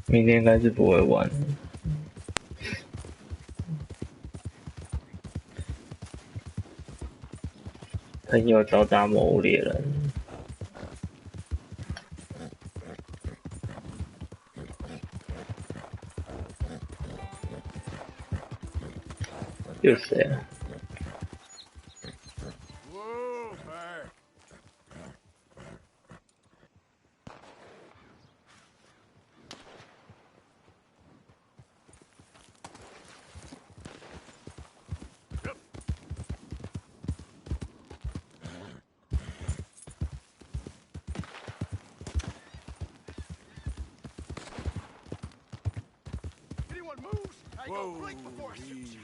明天应该是不会玩。朋友找打魔物猎人。又谁啊？ Whoa, back. Anyone moves, I go Whoa, right before I shoot. easy.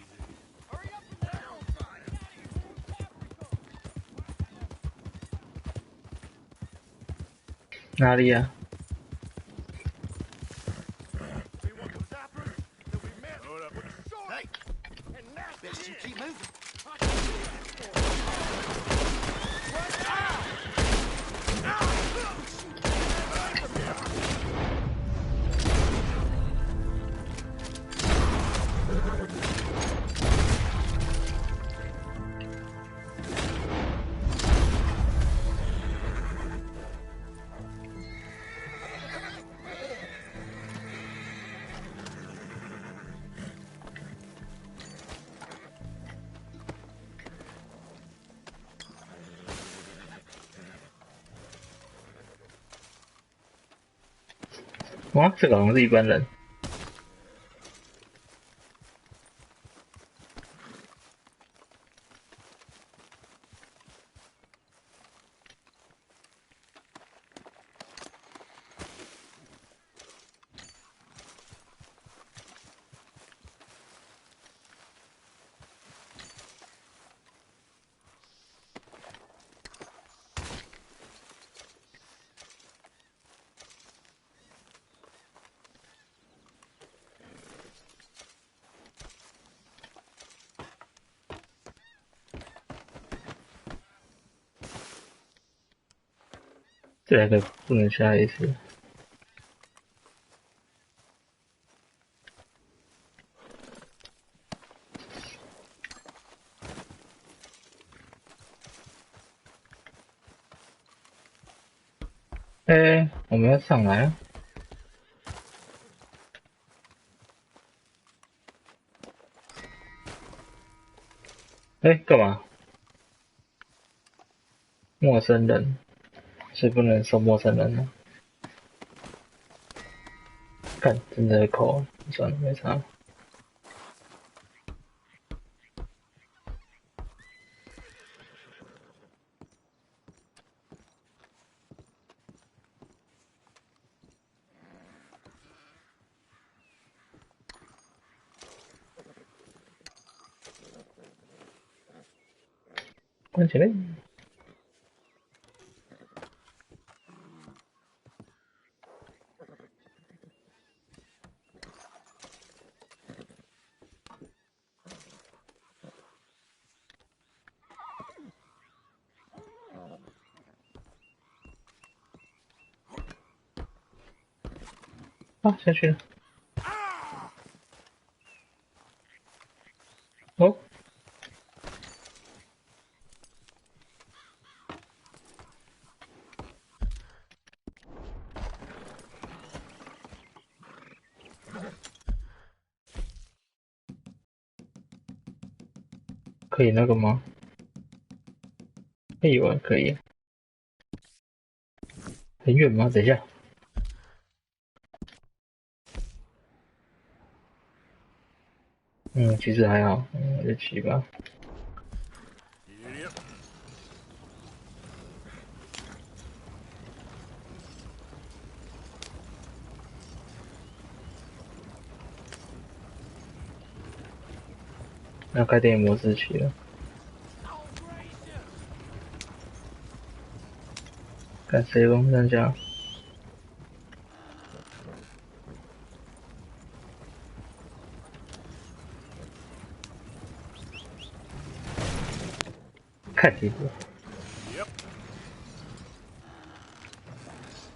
Hurry up and down. 哪里啊？ See what comes after us? Then we met Hold up. with a sword. Hey, And nasty. best you keep moving. ”哇，这个好像是一般人。这个不能下一次。我们要上来啊！干嘛？陌生人，是不能收陌生人的。干，真的扣，算了，没差。关起来。啊，下去了。哦。可以那个吗？有啊，可以。很远吗？等一下。其实还好，就骑吧。要开电影模式骑了。看谁攻上家？看地图。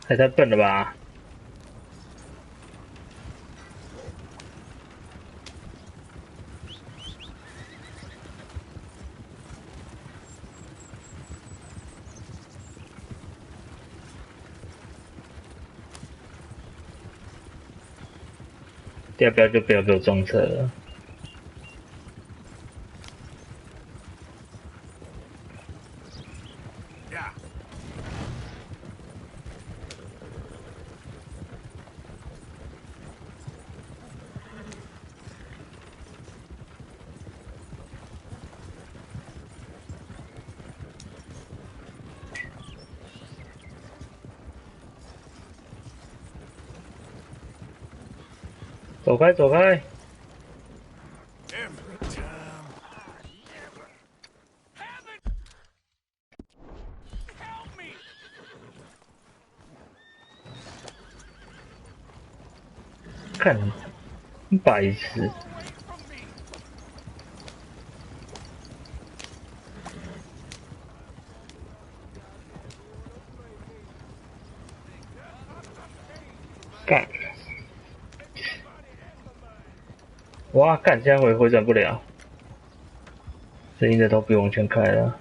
还太笨了吧！要不要就不要给我撞车了。走开，走开！看，白痴！干！哇，干！现在回转不了，声音的都不往前开了。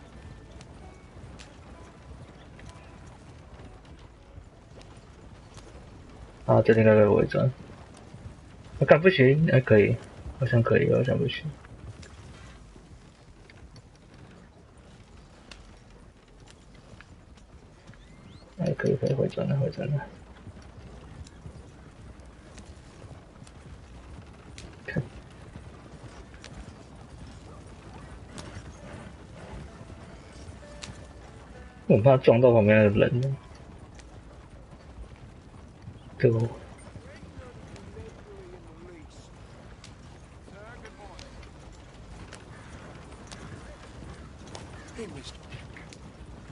啊，这里应该可以回转。我干不行，可以，好像可以，好像不行。可以回转了，回转了。看，我怕撞到旁边的人呢。这个。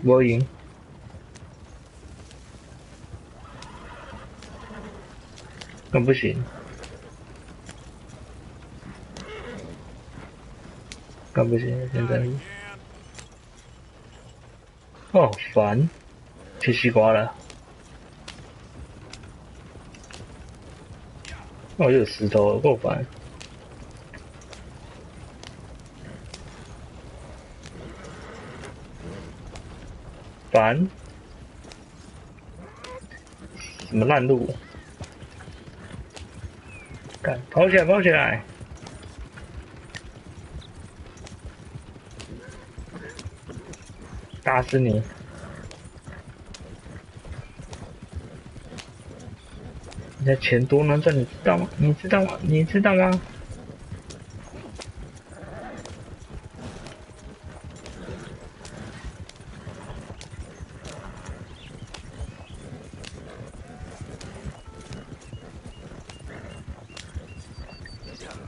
我赢。那不行。干不行，现在。哦，烦，吃西瓜了。哦，又有石头了，够烦。烦。什么烂路？干，跑起来，跑起来！打死你！你的钱多难赚，你知道吗？你知道吗？你知道吗？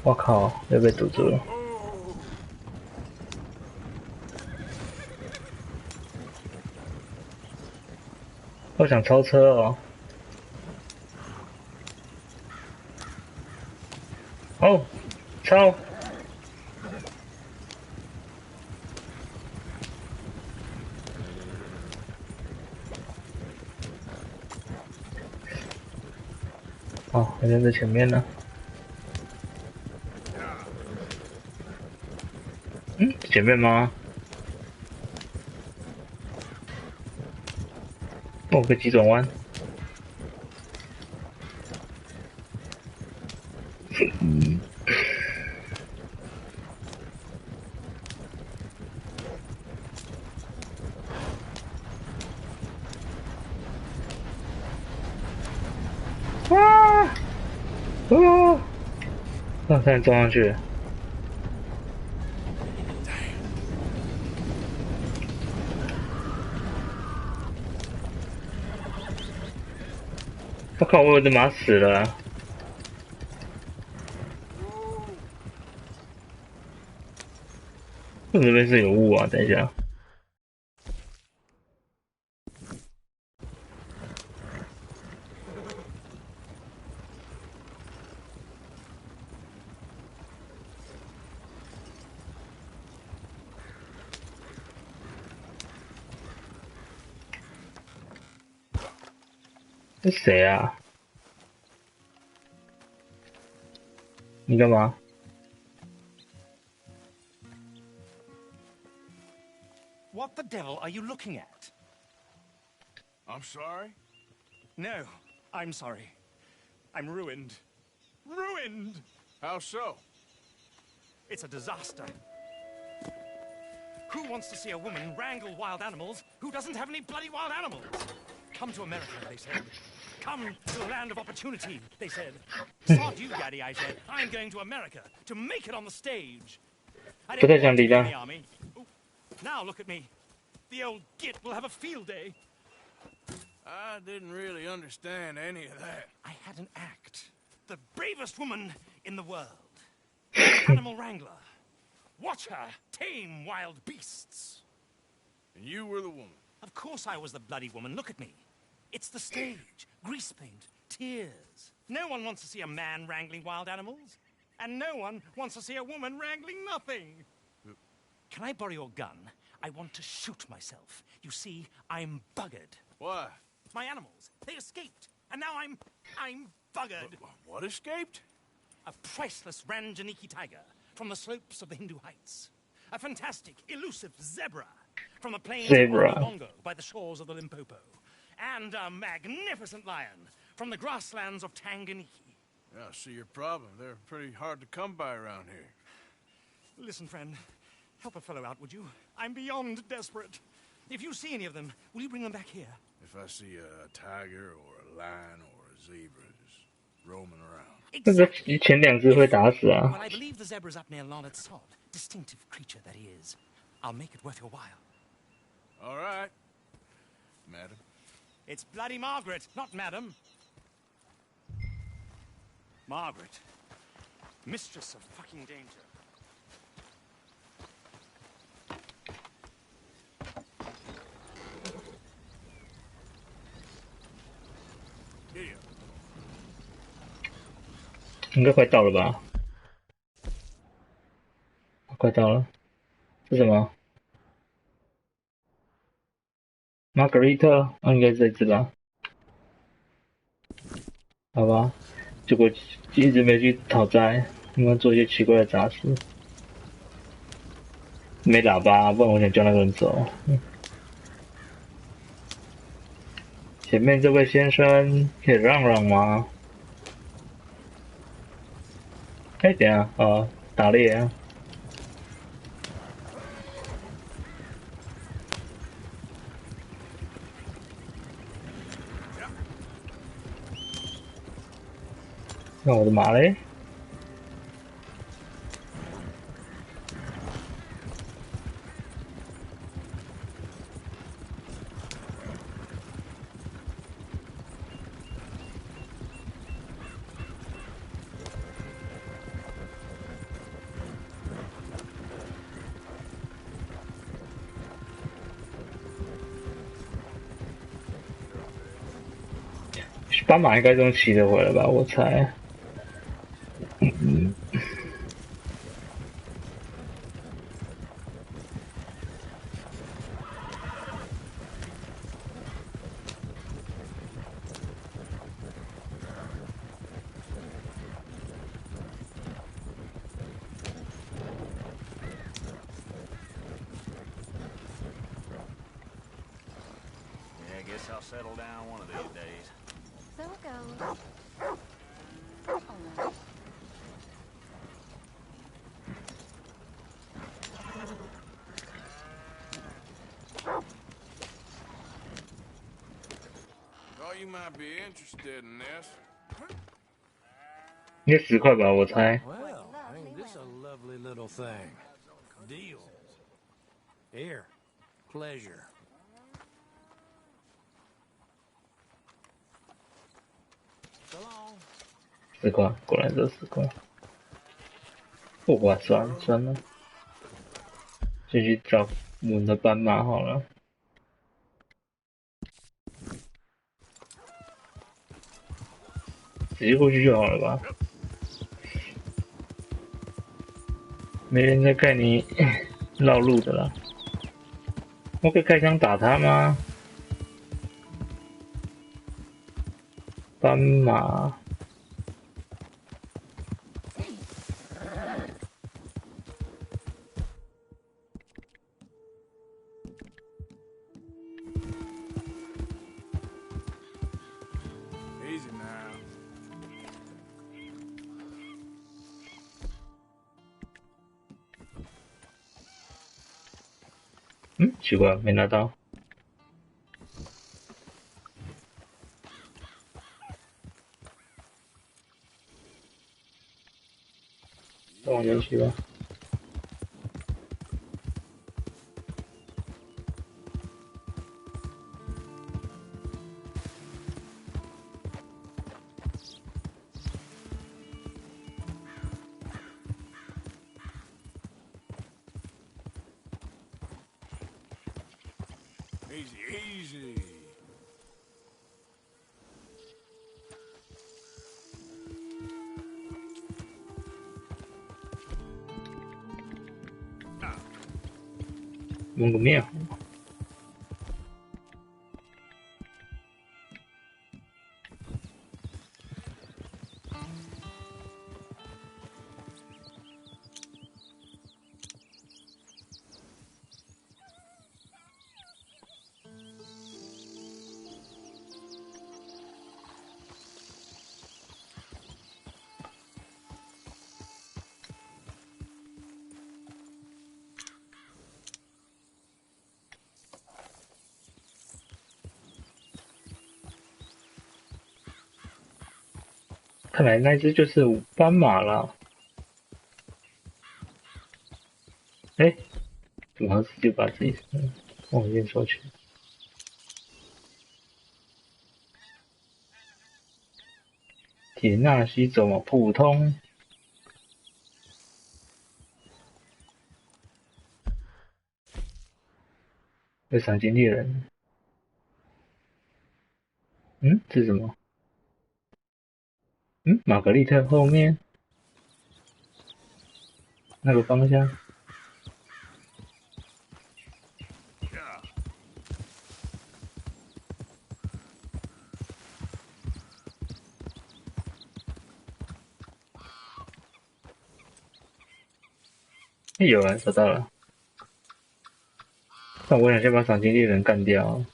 我靠，又被堵住了。我想超车哦。哦，超！哦，好像在前面呢。嗯，前面吗？哦，个急转弯。啊！啊！差点撞上去。我靠！我的马死了。这边是有雾啊！等一下。这谁啊？你干嘛？ What the devil are you looking at? I'm sorry? No, I'm sorry. I'm ruined. Ruined! How so? It's a disaster. Who wants to see a woman wrangle wild animals who doesn't have any bloody wild animals? Come to America, they said. Come to the land of opportunity, they said. Sod you, Daddy, I said. I'm going to America to make it on the stage. I didn't want to be in the army. Ooh, now look at me. The old git will have a field day. I didn't really understand any of that. I had an act. The bravest woman in the world. Animal wrangler. Watch her tame wild beasts. And you were the woman. Of course I was the bloody woman. Look at me. It's the stage. Grease paint. Tears. No one wants to see a man wrangling wild animals. And no one wants to see a woman wrangling nothing. Can I borrow your gun? I want to shoot myself. You see, I'm buggered. Why? My animals. They escaped. And now I'm buggered. What escaped? A priceless Ranjaniki tiger from the slopes of the Hindu Heights. A fantastic, elusive zebra from the plains of Bongo by the shores of the Limpopo. And a magnificent lion from the grasslands of Tanganyika. Yeah, I see your problem. They're pretty hard to come by around here. Listen, friend. Help a fellow out, would you? I'm beyond desperate. If you see any of them, will you bring them back here? If I see a tiger or a lion or a zebra just roaming around. Exactly. 前两只会打死啊。 Well, I believe the zebra's up near Larned Sod. Distinctive creature that he is. I'll make it worth your while. All right, madam. It's bloody Margaret, not madam. Margaret. Mistress of fucking danger. Here. 应该快到了吧？快到了。是什么 ？Margarita，应该是这只吧？好吧，结果一直没去讨债，他们做一些奇怪的杂事。没喇叭，不然我想叫那个人走。前面这位先生可以让让吗？哎，等下啊，打猎啊！那我的马嘞？斑马应该都骑得回来吧？我猜。Yeah, I guess I'll settle down one of these days. So it goes. Alright. ，Thought you might be interested in this. 应该10块吧，我猜。 Well, ain't this a lovely little thing? Deal. Here, pleasure. 10块，果然是10块。哇，算了算了，就去找我们的斑马好了。直接过去就好了吧？没人在看你绕路的啦。我可以开枪打他吗？斑马。 Easy now. 奇怪，没拿到。再往前去吧。Easy, easy. 蒙个面。看来那只就是斑马了。哎，怎么直接把自己往前收去？铁纳西怎么普通？有赏金猎人。这是什么？玛格丽特后面那个方向。有啊，找到了。但我想先把赏金猎人干掉，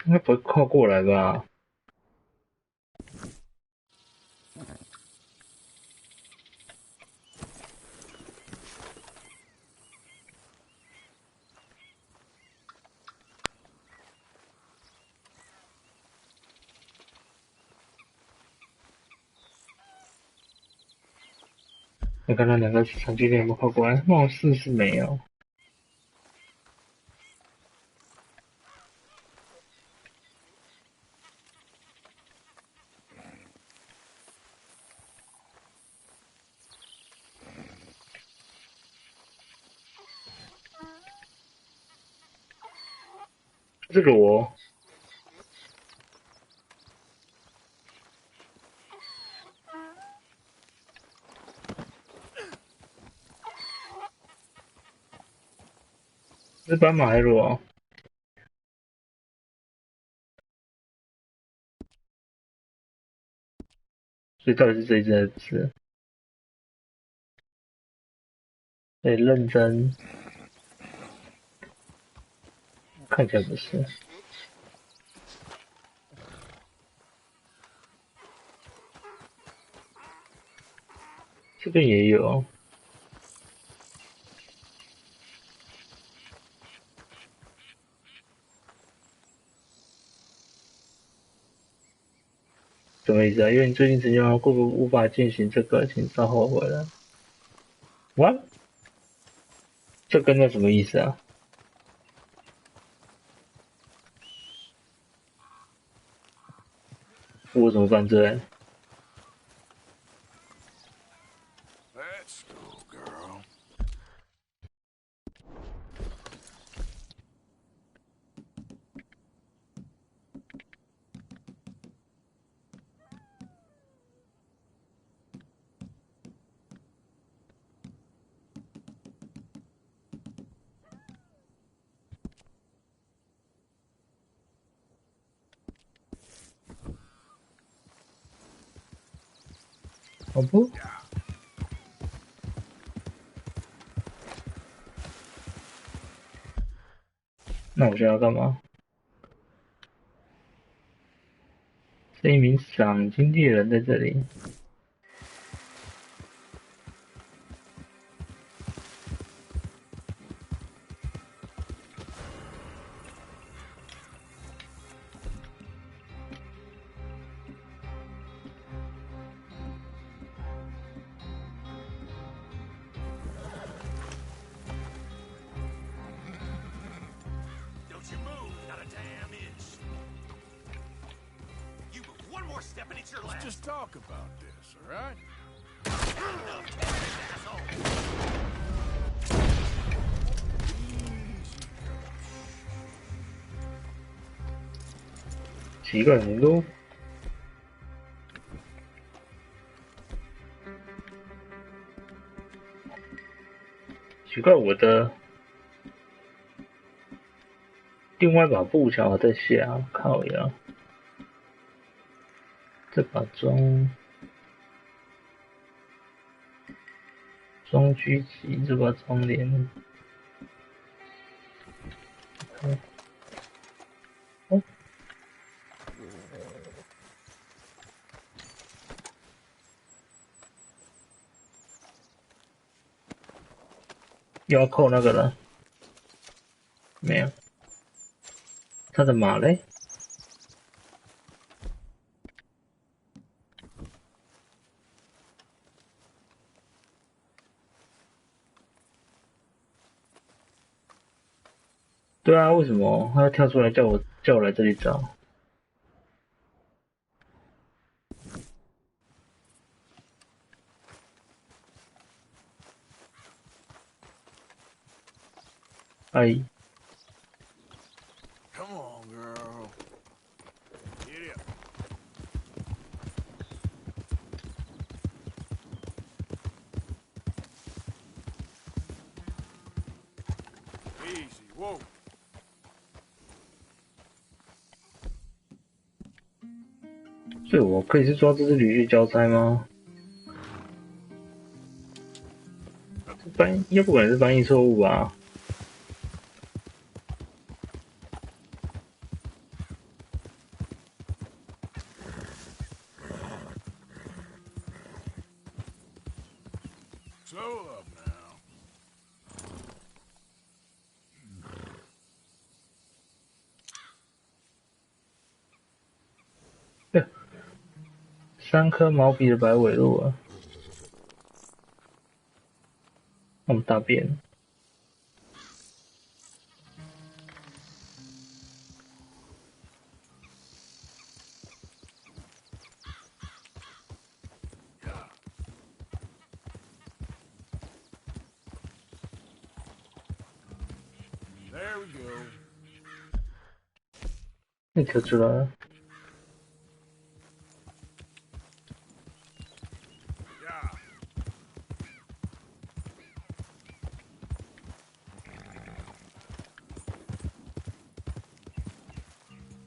应该不会靠过来吧？我看到两个赏金猎人有没有靠过来，貌似是没有。这个我是斑马还是裸？所以到底是这一只还是不是？得认真，看起来不是。这边也有。什么意思啊？因为你最近曾经玩过无法进行这个，请稍后回来。What？ 这跟那什么意思啊？我怎么犯罪？ Let's go, girl. 好不？那我现在要干嘛？是一名赏金猎人在这里。Don't you move, not a damn inch. You move one more step and it's your last. Let's just talk about this, all right? Asshole. 奇怪，你都奇怪，我的另外一把步枪在下，靠呀！这把装狙击，这把装连。哦，又要扣那个了，没有。他的马嘞？对啊，为什么他要跳出来叫我来这里找？哎， Come on, girl. Get up. Easy, whoa. 所以我可以是抓这只驴去交差吗？要不可能是翻译错误吧？3颗毛笔的白尾鹿啊！我们大便。There we go. 那条出来了。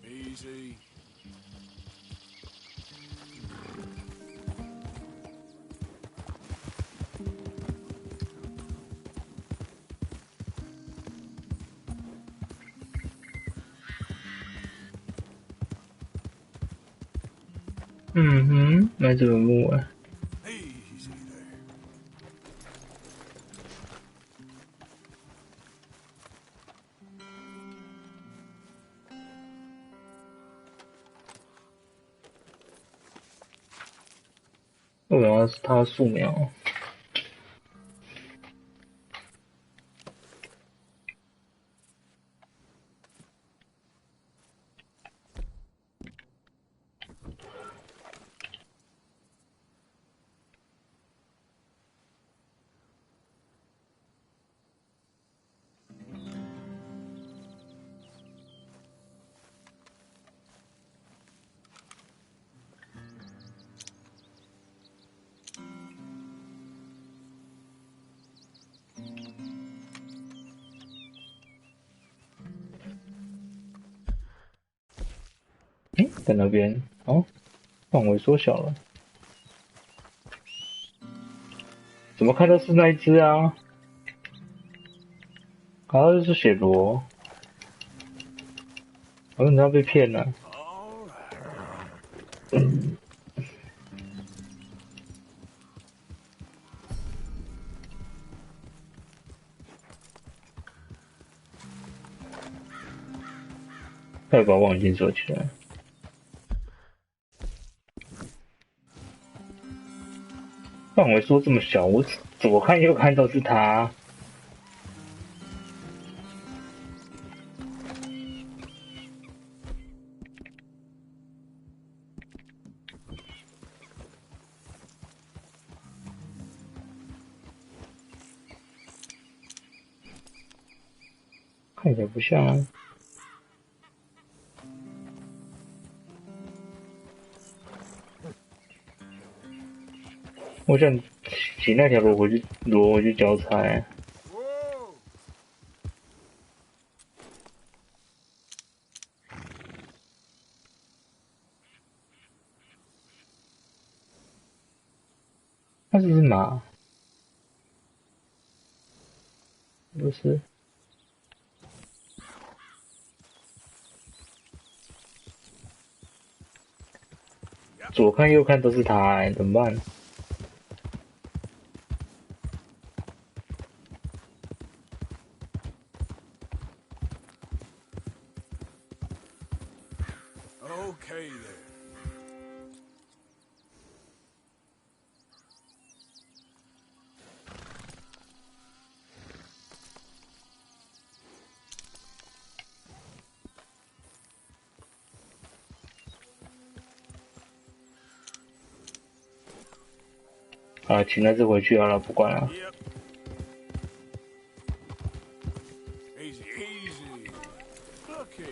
Easy.买这个木啊。为什么是它素描？在那边哦，范围缩小了。怎么看都是那一只啊？好像是雪罗，好像你要被骗了。快把望远镜锁起来。范围缩这么小，我左看右看都是他。看起来不像啊。我想骑那条罗回去交差。那是只马？不是。左看右看都是他怎么办？Okay there. 啊，请那只回去好了，不管了。Easy, easy. Look here.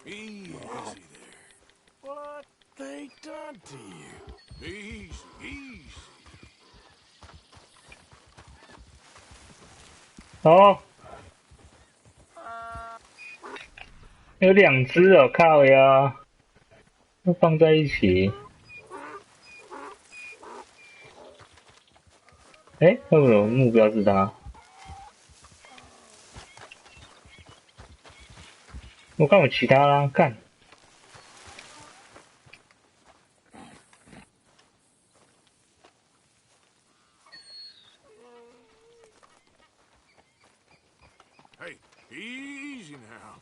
Easy there. What they done to you? Easy, easy. 哦，有2只哦，靠呀，要放在一起。哎，为什么目标是他？我看有其他啦，干。Hey, easy now.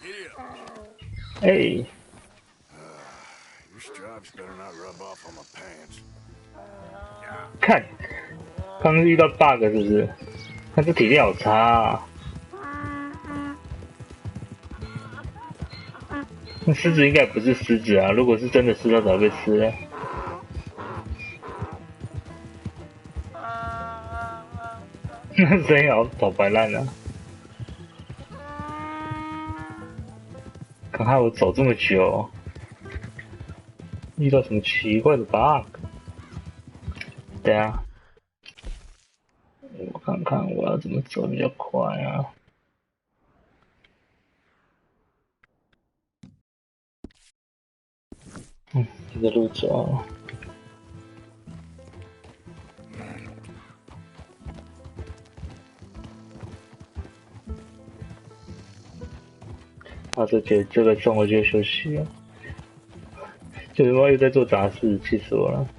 Giddy up. 哎， Your stripes better not rub off on my pants. 看，刚刚遇到 bug 是不是？他这体力好差啊！那狮子应该不是狮子啊，如果是真的狮，它早被吃了。那声音好跑白烂啊！刚害我走这么久，遇到什么奇怪的 bug？ 对啊，我看看我要怎么走比较快啊？这个路走。这个中我就休息了。就是我又在做杂事，气死我了。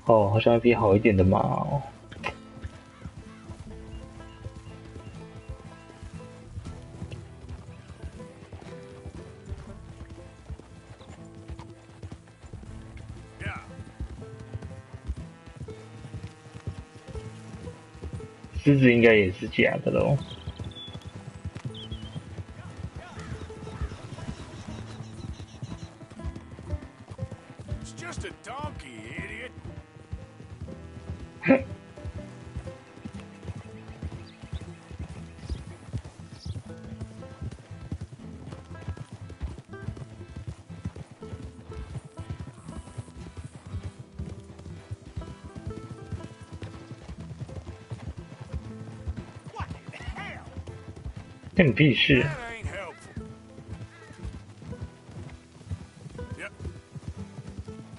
哦，好像一匹好一点的马哦。狮子应该也是假的喽。It's just a donkey, idiot. 干你屁事！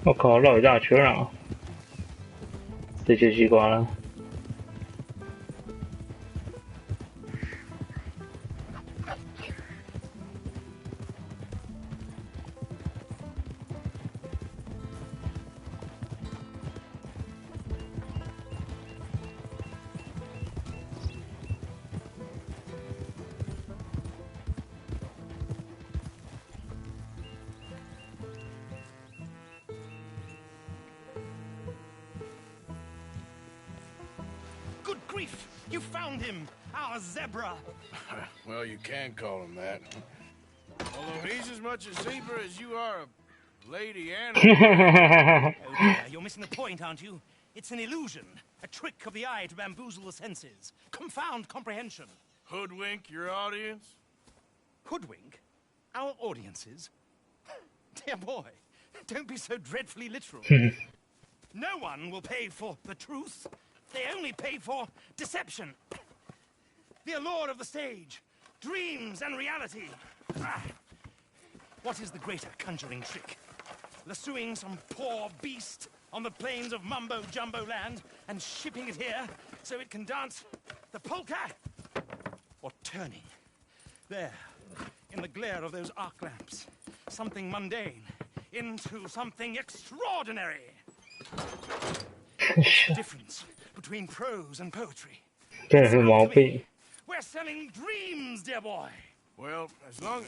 我靠，绕一大圈啊！这些西瓜了。Good grief! You found him! Our zebra! Well, you can call him that. Although he's as much a zebra as you are a lady animal. Oh dear, you're missing the point, aren't you? It's an illusion. A trick of the eye to bamboozle the senses. Confound comprehension. Hoodwink your audience? Hoodwink? Our audiences? Dear boy, don't be so dreadfully literal. No one will pay for the truth. They only pay for deception. The allure of the stage, dreams and reality. What is the greater conjuring trick? Lassoing some poor beast on the plains of mumbo-jumbo land and shipping it here so it can dance the polka? Or turning, there, in the glare of those arc lamps, something mundane into something extraordinary? What's the difference between prose and poetry? 这是毛病。 We're selling dreams, dear boy. Well, as long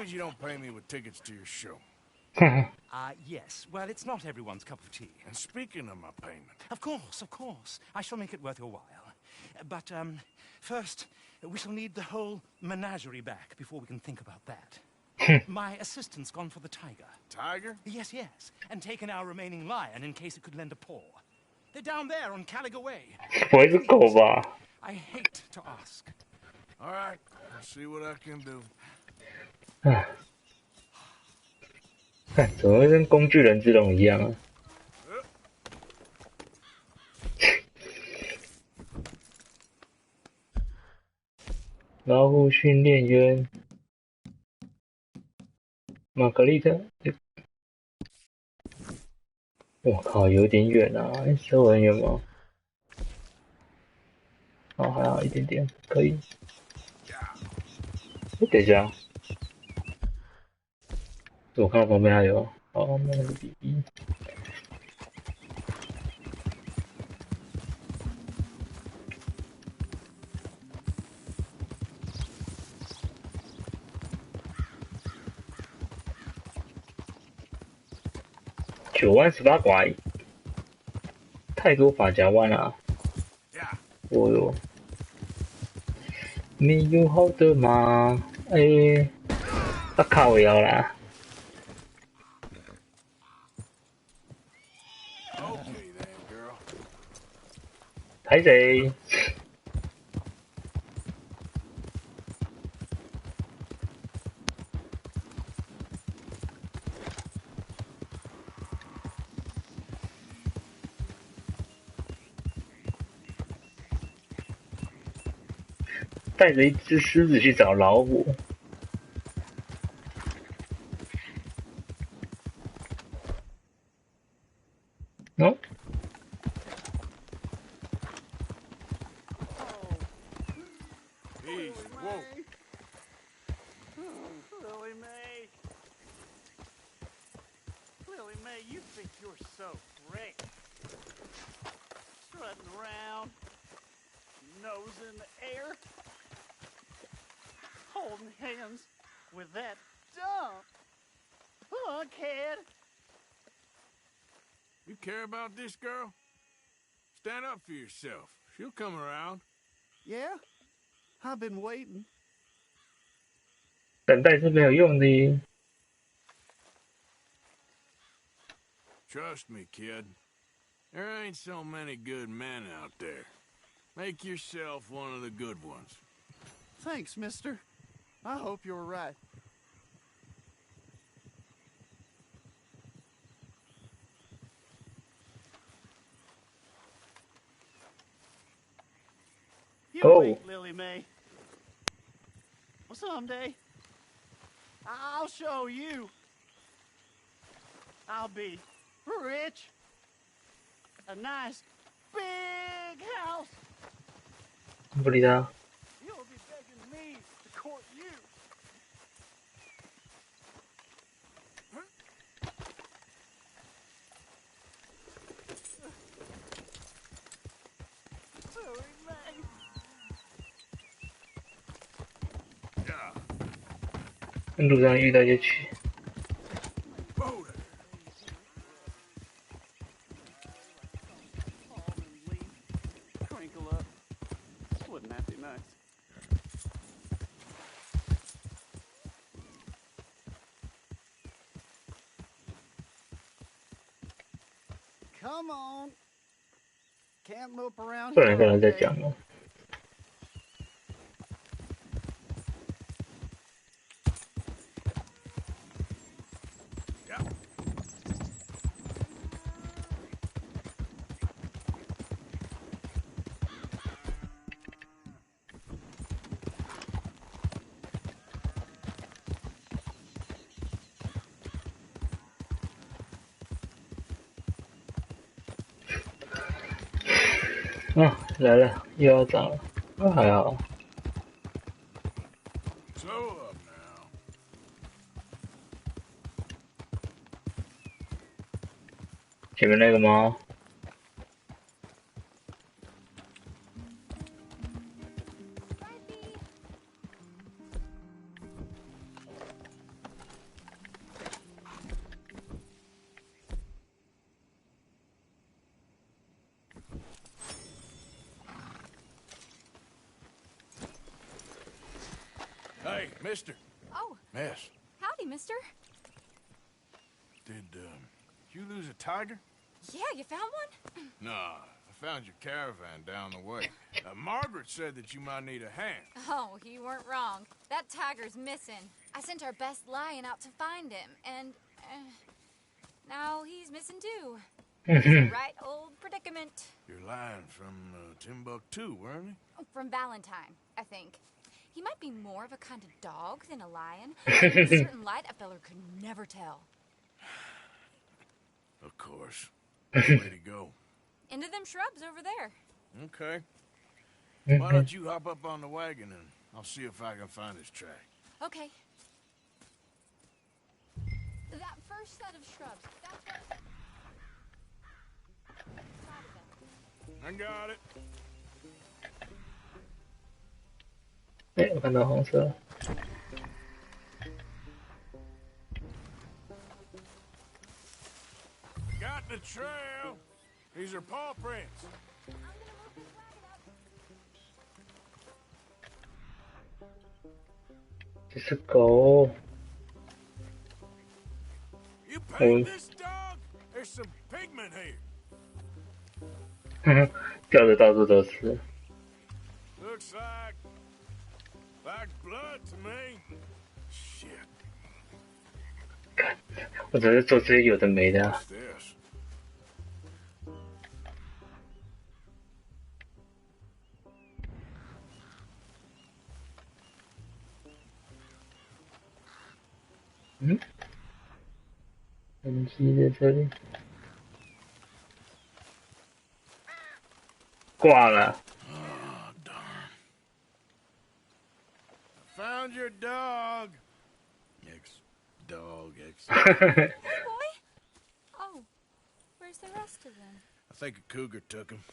as you don't pay me with tickets to your show. Yes. Well, it's not everyone's cup of tea. And speaking of my payment... Of course. I shall make it worth your while. But, first, we shall need the whole menagerie back before we can think about that. My assistant's gone for the tiger. Tiger? Yes. And taken our remaining lion in case it could lend a paw. They're down there on Caliga Way. 不会是狗吧？ I hate to ask. All right, I'll see what I can do. 看，怎么会跟工具人之龙一样啊？老虎训练员玛格丽特。我靠，有点远啊！是很远吗？哦，还好一点点，可以。等一下，我看到旁边还有，哦，那个 BB。9万18拐，太多发夹弯了。哦哟，没有好的吗？哎，靠我腰啦！拍谁？带着一只狮子去找老虎。喏、Lily Mae, you think you're so great. Strutting around, nose in the air, holding hands with that dumb punkhead. You care about this girl? Stand up for yourself. She'll come around. Yeah, I've been waiting. 等待是没有用的。Trust me, kid. There ain't so many good men out there. Make yourself one of the good ones. Thanks, mister. I hope you're right. You wait, Lily Mae. Well, someday, I'll show you. I'll be rich. A nice, big house. 不理他。 You'll be begging me to court you. Lily Mae. 路上遇到一些曲。 Crinkle up. Wouldn't that be nice? Come on. Can't mope around 不然 here 跟 all 人在 day. 讲了。 啊，来了，又要涨了，啊，还好。Slow up now. 前面那个吗？Hey, mister. Oh. Miss. Howdy, mister. Did you lose a tiger? Yeah, you found one? Nah, I found your caravan down the way. Margaret said that you might need a hand. Oh, you weren't wrong. That tiger's missing. I sent our best lion out to find him, and now he's missing too. It's a right old predicament. Your lion from Timbuktu, weren't he? From Valentine, I think. He might be more of a kind of dog than a lion. In a certain light, a feller could never tell. Of course. Way to go. Into them shrubs over there. Okay. Why don't you hop up on the wagon and I'll see if I can find his track. Okay. That first set of shrubs, that's what... I got it. 哎，我看到红色。 Got the trail. These are paw prints. This is狗。 You paid this dog? There's some pigment here. 掉的到处都是。 Looks like blood to me. Shit. 我只是做这些有的没的啊。 What's this? 嗯？痕迹在这里。挂了。 Oh, darn. Found your dog. Dog. Hey, boy. Oh, where's the rest of them? I think a cougar took him.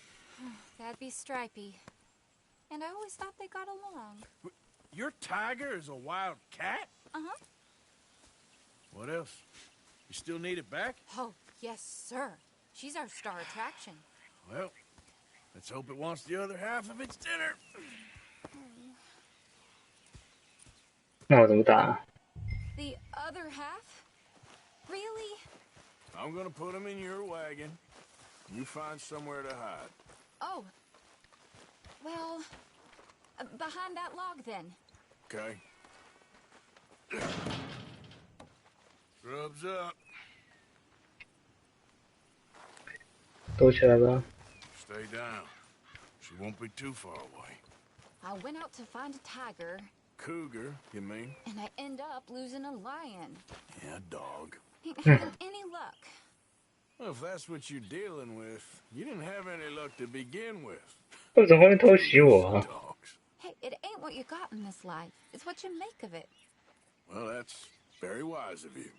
That'd be Stripey. And I always thought they got along. Your tiger is a wild cat? Uh-huh. What else? You still need it back? Oh, yes, sir. She's our star attraction. Well, let's hope it wants the other half of its dinner. 那我怎么打？ The other half? Really? I'm gonna put him in your wagon. You find somewhere to hide. Oh. Well, behind that log, then. Okay. Rubs up. 躲起来吧。 Stay down. She won't be too far away. I went out to find a tiger. Cougar, you mean? And I end up losing a lion. Yeah, dog. Ain't having any luck. Well, if that's what you're dealing with, you didn't have any luck to begin with. 为什么会偷袭我啊？ Hey, it ain't what you got in this life. It's what you make of it. Well, that's very wise of you.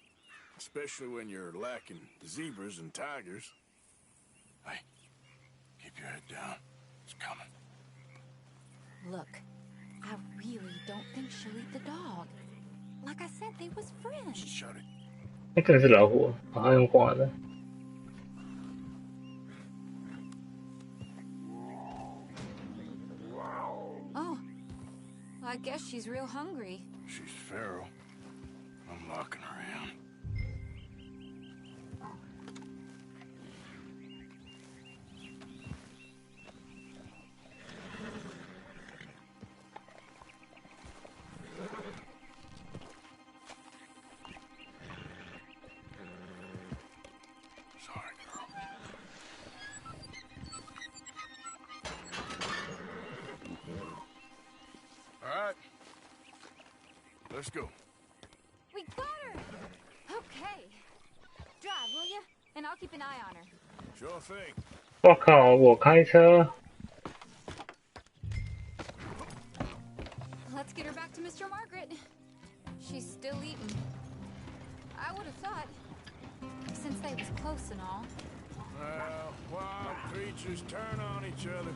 Especially when you're lacking zebras and tigers. Hey, keep your head down. It's coming. Look, I really don't think she'll eat the dog. Like I said, they was friends. Shut it. 那可能是老虎，把它用画的。 Oh, I guess she's real hungry. She's feral. I'm locking her in. Sorry, girl. All right. Let's go. We got her! Okay. Drive, will you? And I'll keep an eye on her. Sure thing. 我靠！我开车。 Let's get her back to Mr. Margaret. She's still eating. I would have thought, since they was close and all. Well, wild creatures turn on each other.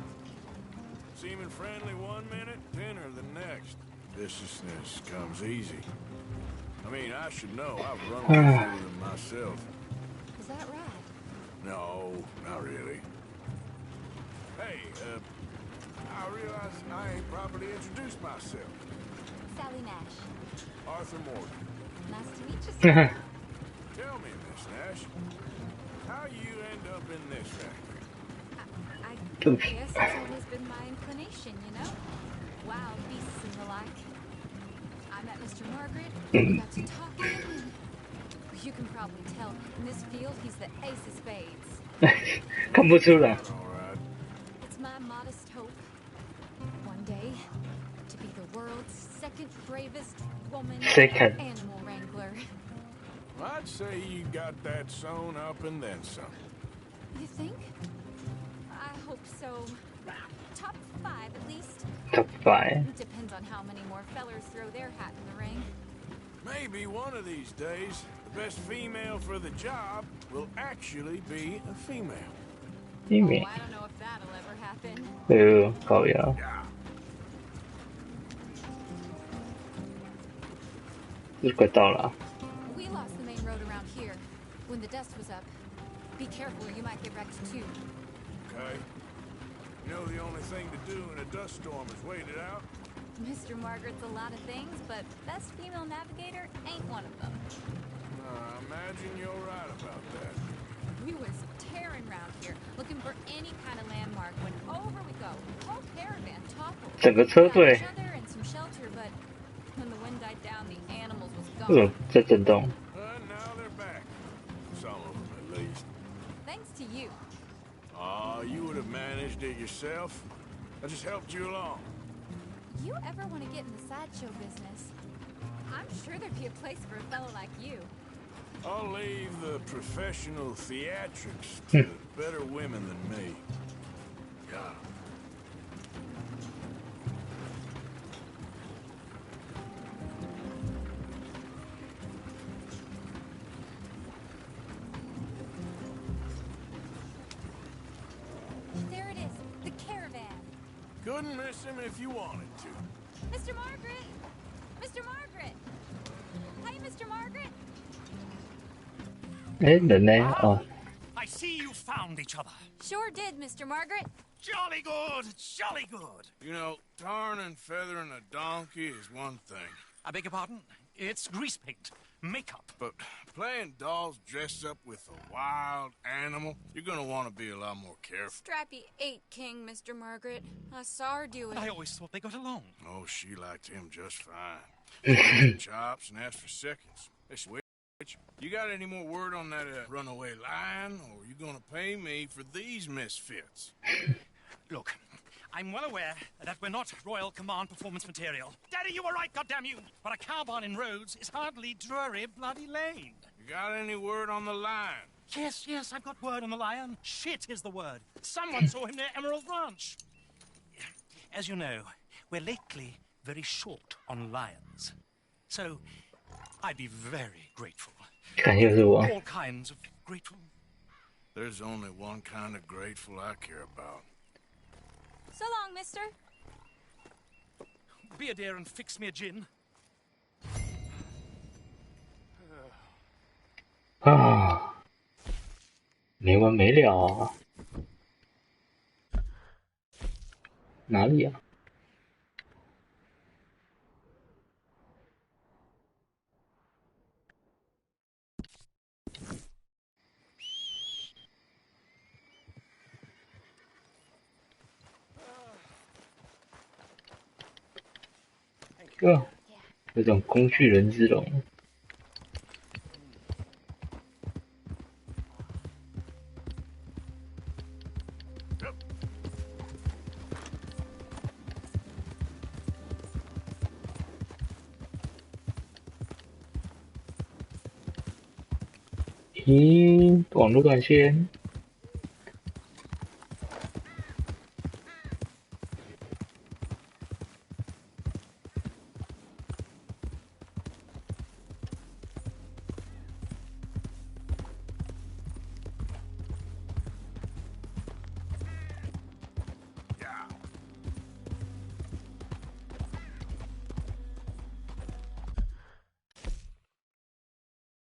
Seeming friendly one minute, thinner the next. Viciousness comes easy. I mean, I should know. I've run with a few of them myself. Is that right? No, not really. Hey, I realize I ain't properly introduced myself. Sally Nash. Arthur Morgan. Nice to meet you, sir. Tell me, Miss Nash, how you end up in this factory? I guess it's always been my inclination, you know? Wild beasts and the like. I met Mr. Margaret, we got to talking, and you can probably tell, in this field, he's the ace of spades. 看不出来。 It's my modest hope, one day, to be the world's second bravest woman Second. animal wrangler. I'd say you got that sewn up and then some. You think? I hope so. Top 5 at least. Top 5. Depends on how many more fellers throw their hat in the ring. Maybe one of these days, the best female for the job will actually be a female. Female. Oh, I don't know if that'll ever happen. 靠呀。这快到了。We lost the main road around here when the dust was up. Be careful or you might get wrecked too. Okay. You know the only thing to do in a dust storm is wait it out? Mr. Margaret's a lot of things, but best female navigator ain't one of them. I imagine you're right about that. We was tearing around here, looking for any kind of landmark when over we go. Whole caravan toppled. 整个车队。 Each other and some shelter, but when the wind died down, the animals was 为什么 gone. 在震动？ Now they're back. Some of them, at least. Thanks to you. You would have managed it yourself. I just helped you along. You ever want to get in the sideshow business? I'm sure there'd be a place for a fellow like you. I'll leave the professional theatrics to better women than me. Yeah. There it is, the caravan. Couldn't miss him if you wanted to. Mr. Margaret! Mr. Margaret! Hey, Mr. Margaret! 哎，人呢？哦， I see you found each other. Sure did, Mr. Margaret. Jolly good, jolly good. You know, tarring and feathering a donkey is one thing. I beg your pardon? It's grease paint, makeup. But playing dolls dressed up with a wild animal, you're gonna want to be a lot more careful. Strappy ate King, Mr. Margaret. I saw her do it. I always thought they got along. Oh, she liked him just fine. Chops and asked for seconds. Hey, Switch, you got any more word on that runaway lion, or are you gonna pay me for these misfits? Look, I'm well aware that we're not Royal Command performance material. Daddy, you were right, goddamn you! But a cow barn in Rhodes is hardly Drury Bloody Lane. You got any word on the lion? Yes, I've got word on the lion. Shit is the word. Someone saw him near Emerald Ranch. As you know, we're lately very short on lions. So, I'd be very grateful. 看又是我。 All kinds of grateful. There's only one kind of grateful I care about. So long, mister. Be a dear and fix me a gin. 啊，没完没了啊！哪里啊？有种工具人之龙。咦，网络断线。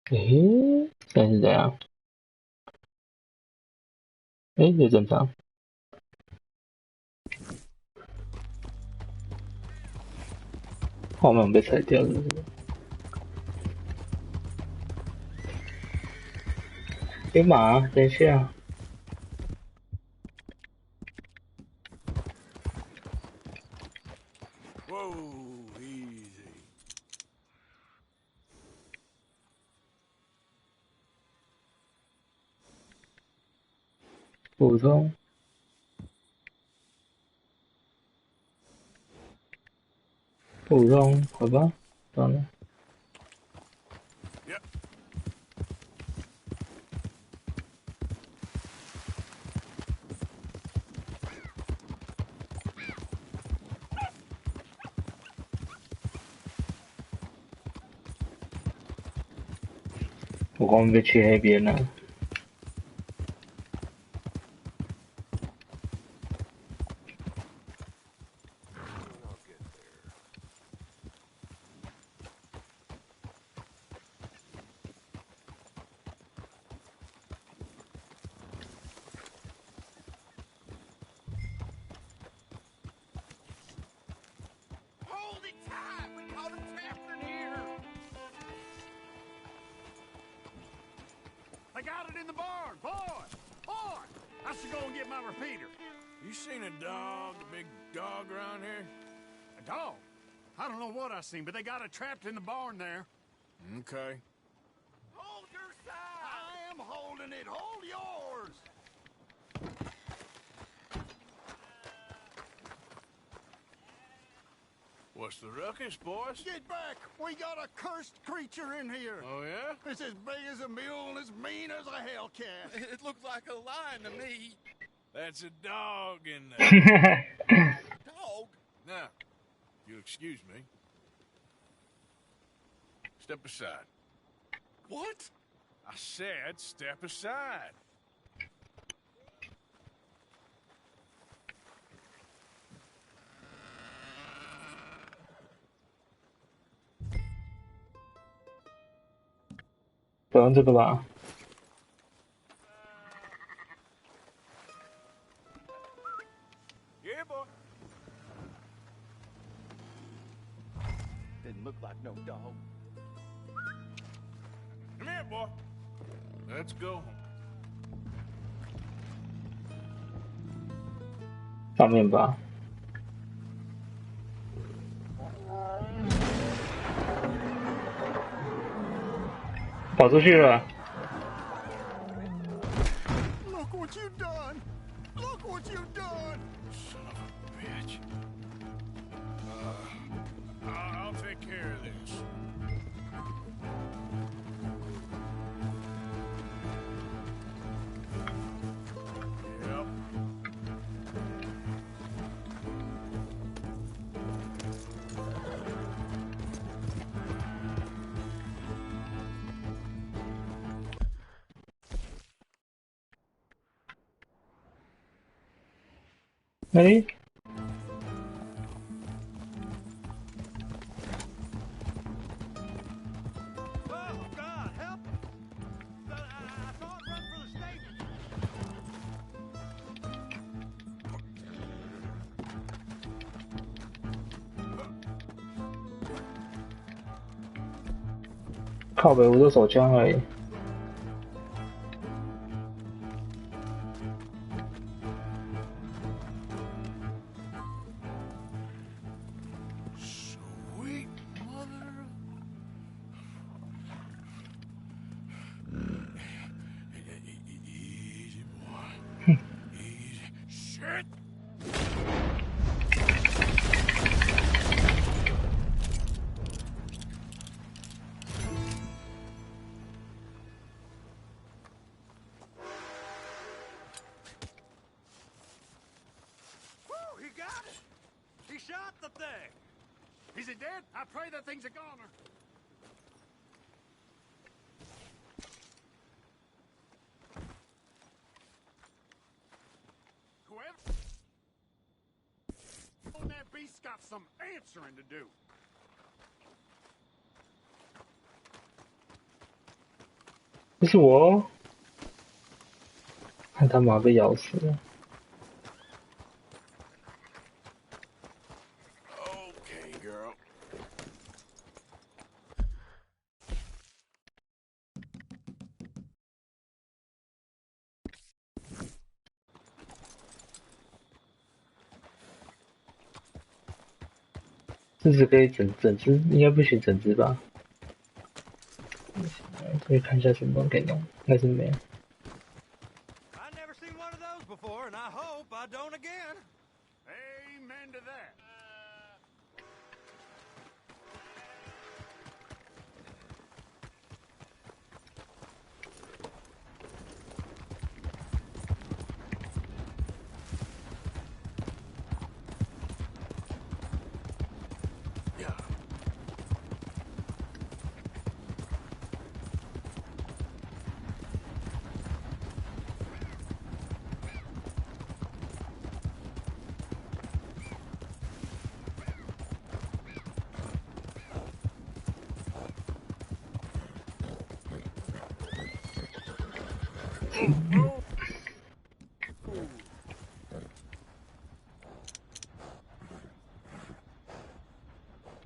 诶，现在是怎样？诶，这正常。画面被裁掉了是不是？诶妈，等一下。Whoa, easy. 普通。普通，好吧，算了。我光被去黑边了。I got it in the barn, boy! Boy! I should go and get my repeater. You seen a dog, a big dog around here? A dog? I don't know what I seen, but they got it trapped in the barn there. Okay. Hold your side! I am holding it. Hold yours! What's the ruckus, boys? Get back! We got a cursed creature in here. Oh, yeah? It's as big as a mule and as mean as a hellcat. It looks like a lion to me. That's a dog in there. Dog? Now, you'll excuse me. Step aside. What? I said step aside.不用这个吧？ Yeah, boy. Didn't look like no dog. Come here, boy. Let's go home. 上面吧。跑出去了。 Look what you've done! Look what you've done! Son of a bitch. I'll take care of this. Yep.哎， Oh, God, help! I saw it run for the stable. 靠北，我的手枪而已。 Sweet mother. Easy, boy. Easy. Shit! Whew, he got it! He shot the thing! Is it dead? I pray that thing's a goner. Whoever... Oh, that beast's got some answering to do. 不是我哦，看他妈被咬死了。 Okay, girl. 这只可以整只，应该不行整只吧？可以看一下什么可以弄，应该是没有。 I've never seen one of those before, and I hope I don't again. Amen to that.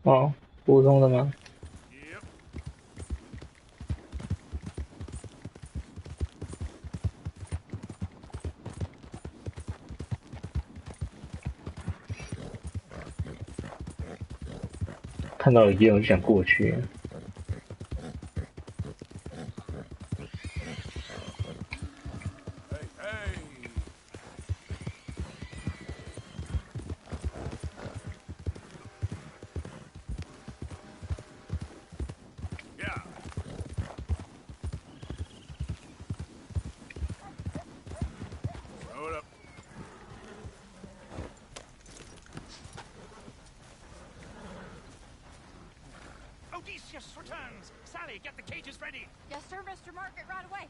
哦，普通的吗？看到有烟我就想过去。Odysseus returns. Sally, get the cages ready. Yes, sir, Mr. Margaret, right away.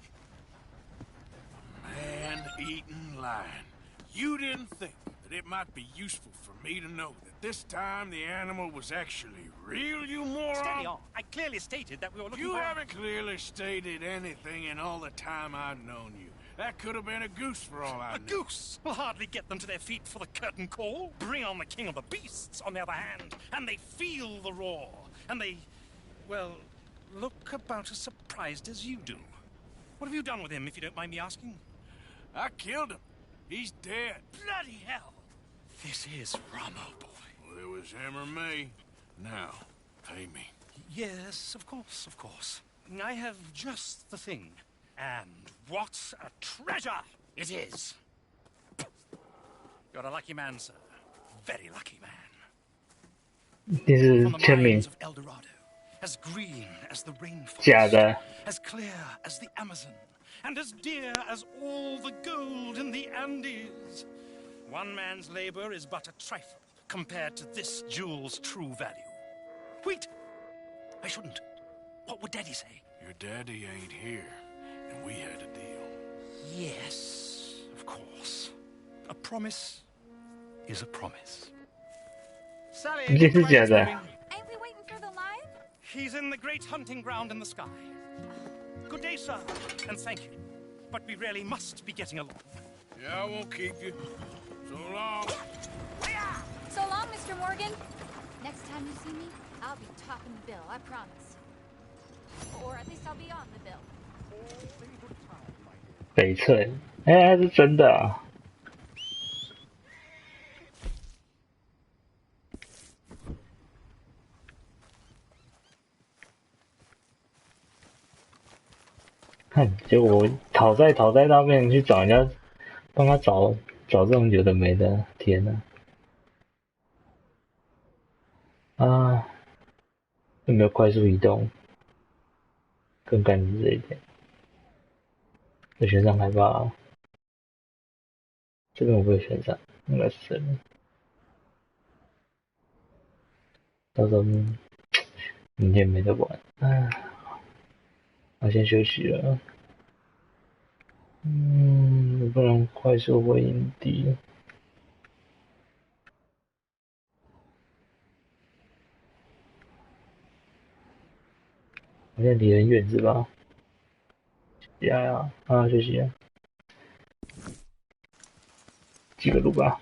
Man-eating lion. You didn't think that it might be useful for me to know that this time the animal was actually real, you moron? Steady on. I clearly stated that we were looking You for... haven't clearly stated anything in all the time I've known you. That could have been a goose for all I know. A goose will hardly get them to their feet for the curtain call. Bring on the king of the beasts, on the other hand, and they feel the roar. And they, well, look about as surprised as you do. What have you done with him, if you don't mind me asking? I killed him. He's dead. Bloody hell! This is Ramo, boy. Well, it was him or me. Now, pay me. Yes, of course, of course. I have just the thing. And what a treasure it is! You're a lucky man, sir. Very lucky man. 这是签名。 Of El Dorado, as green as the rainforest, 假的。 as clear as the Amazon, and as dear as all the gold in the Andes. One man's labor is but a trifle compared to this jewel's true value. Wait! I shouldn't. What would Daddy say? Your daddy ain't here, and we had a deal. Yes, of course. A promise is a promise. Sally,这是假的。 Ain't we waiting for the lion? He's in the great hunting ground in the sky. Good day, sir, and thank you. But we really must be getting along. Yeah, I won't keep you. So long. So long, Mr. Morgan. Next time you see me, I'll be topping the bill, I promise. Or at least I'll be on the bill. 翡翠，哎，是真的啊！看，结果我讨债到变成去找人家，帮他找这种有的没的，天哪！啊，有没有快速移动？更干净这一点。有选上海吧？这边我不会选上，应该是这边。到时候明天没得玩，唉，我先休息了。不能快速回营地。好像离很远是吧？呀，休息啊。几个路吧。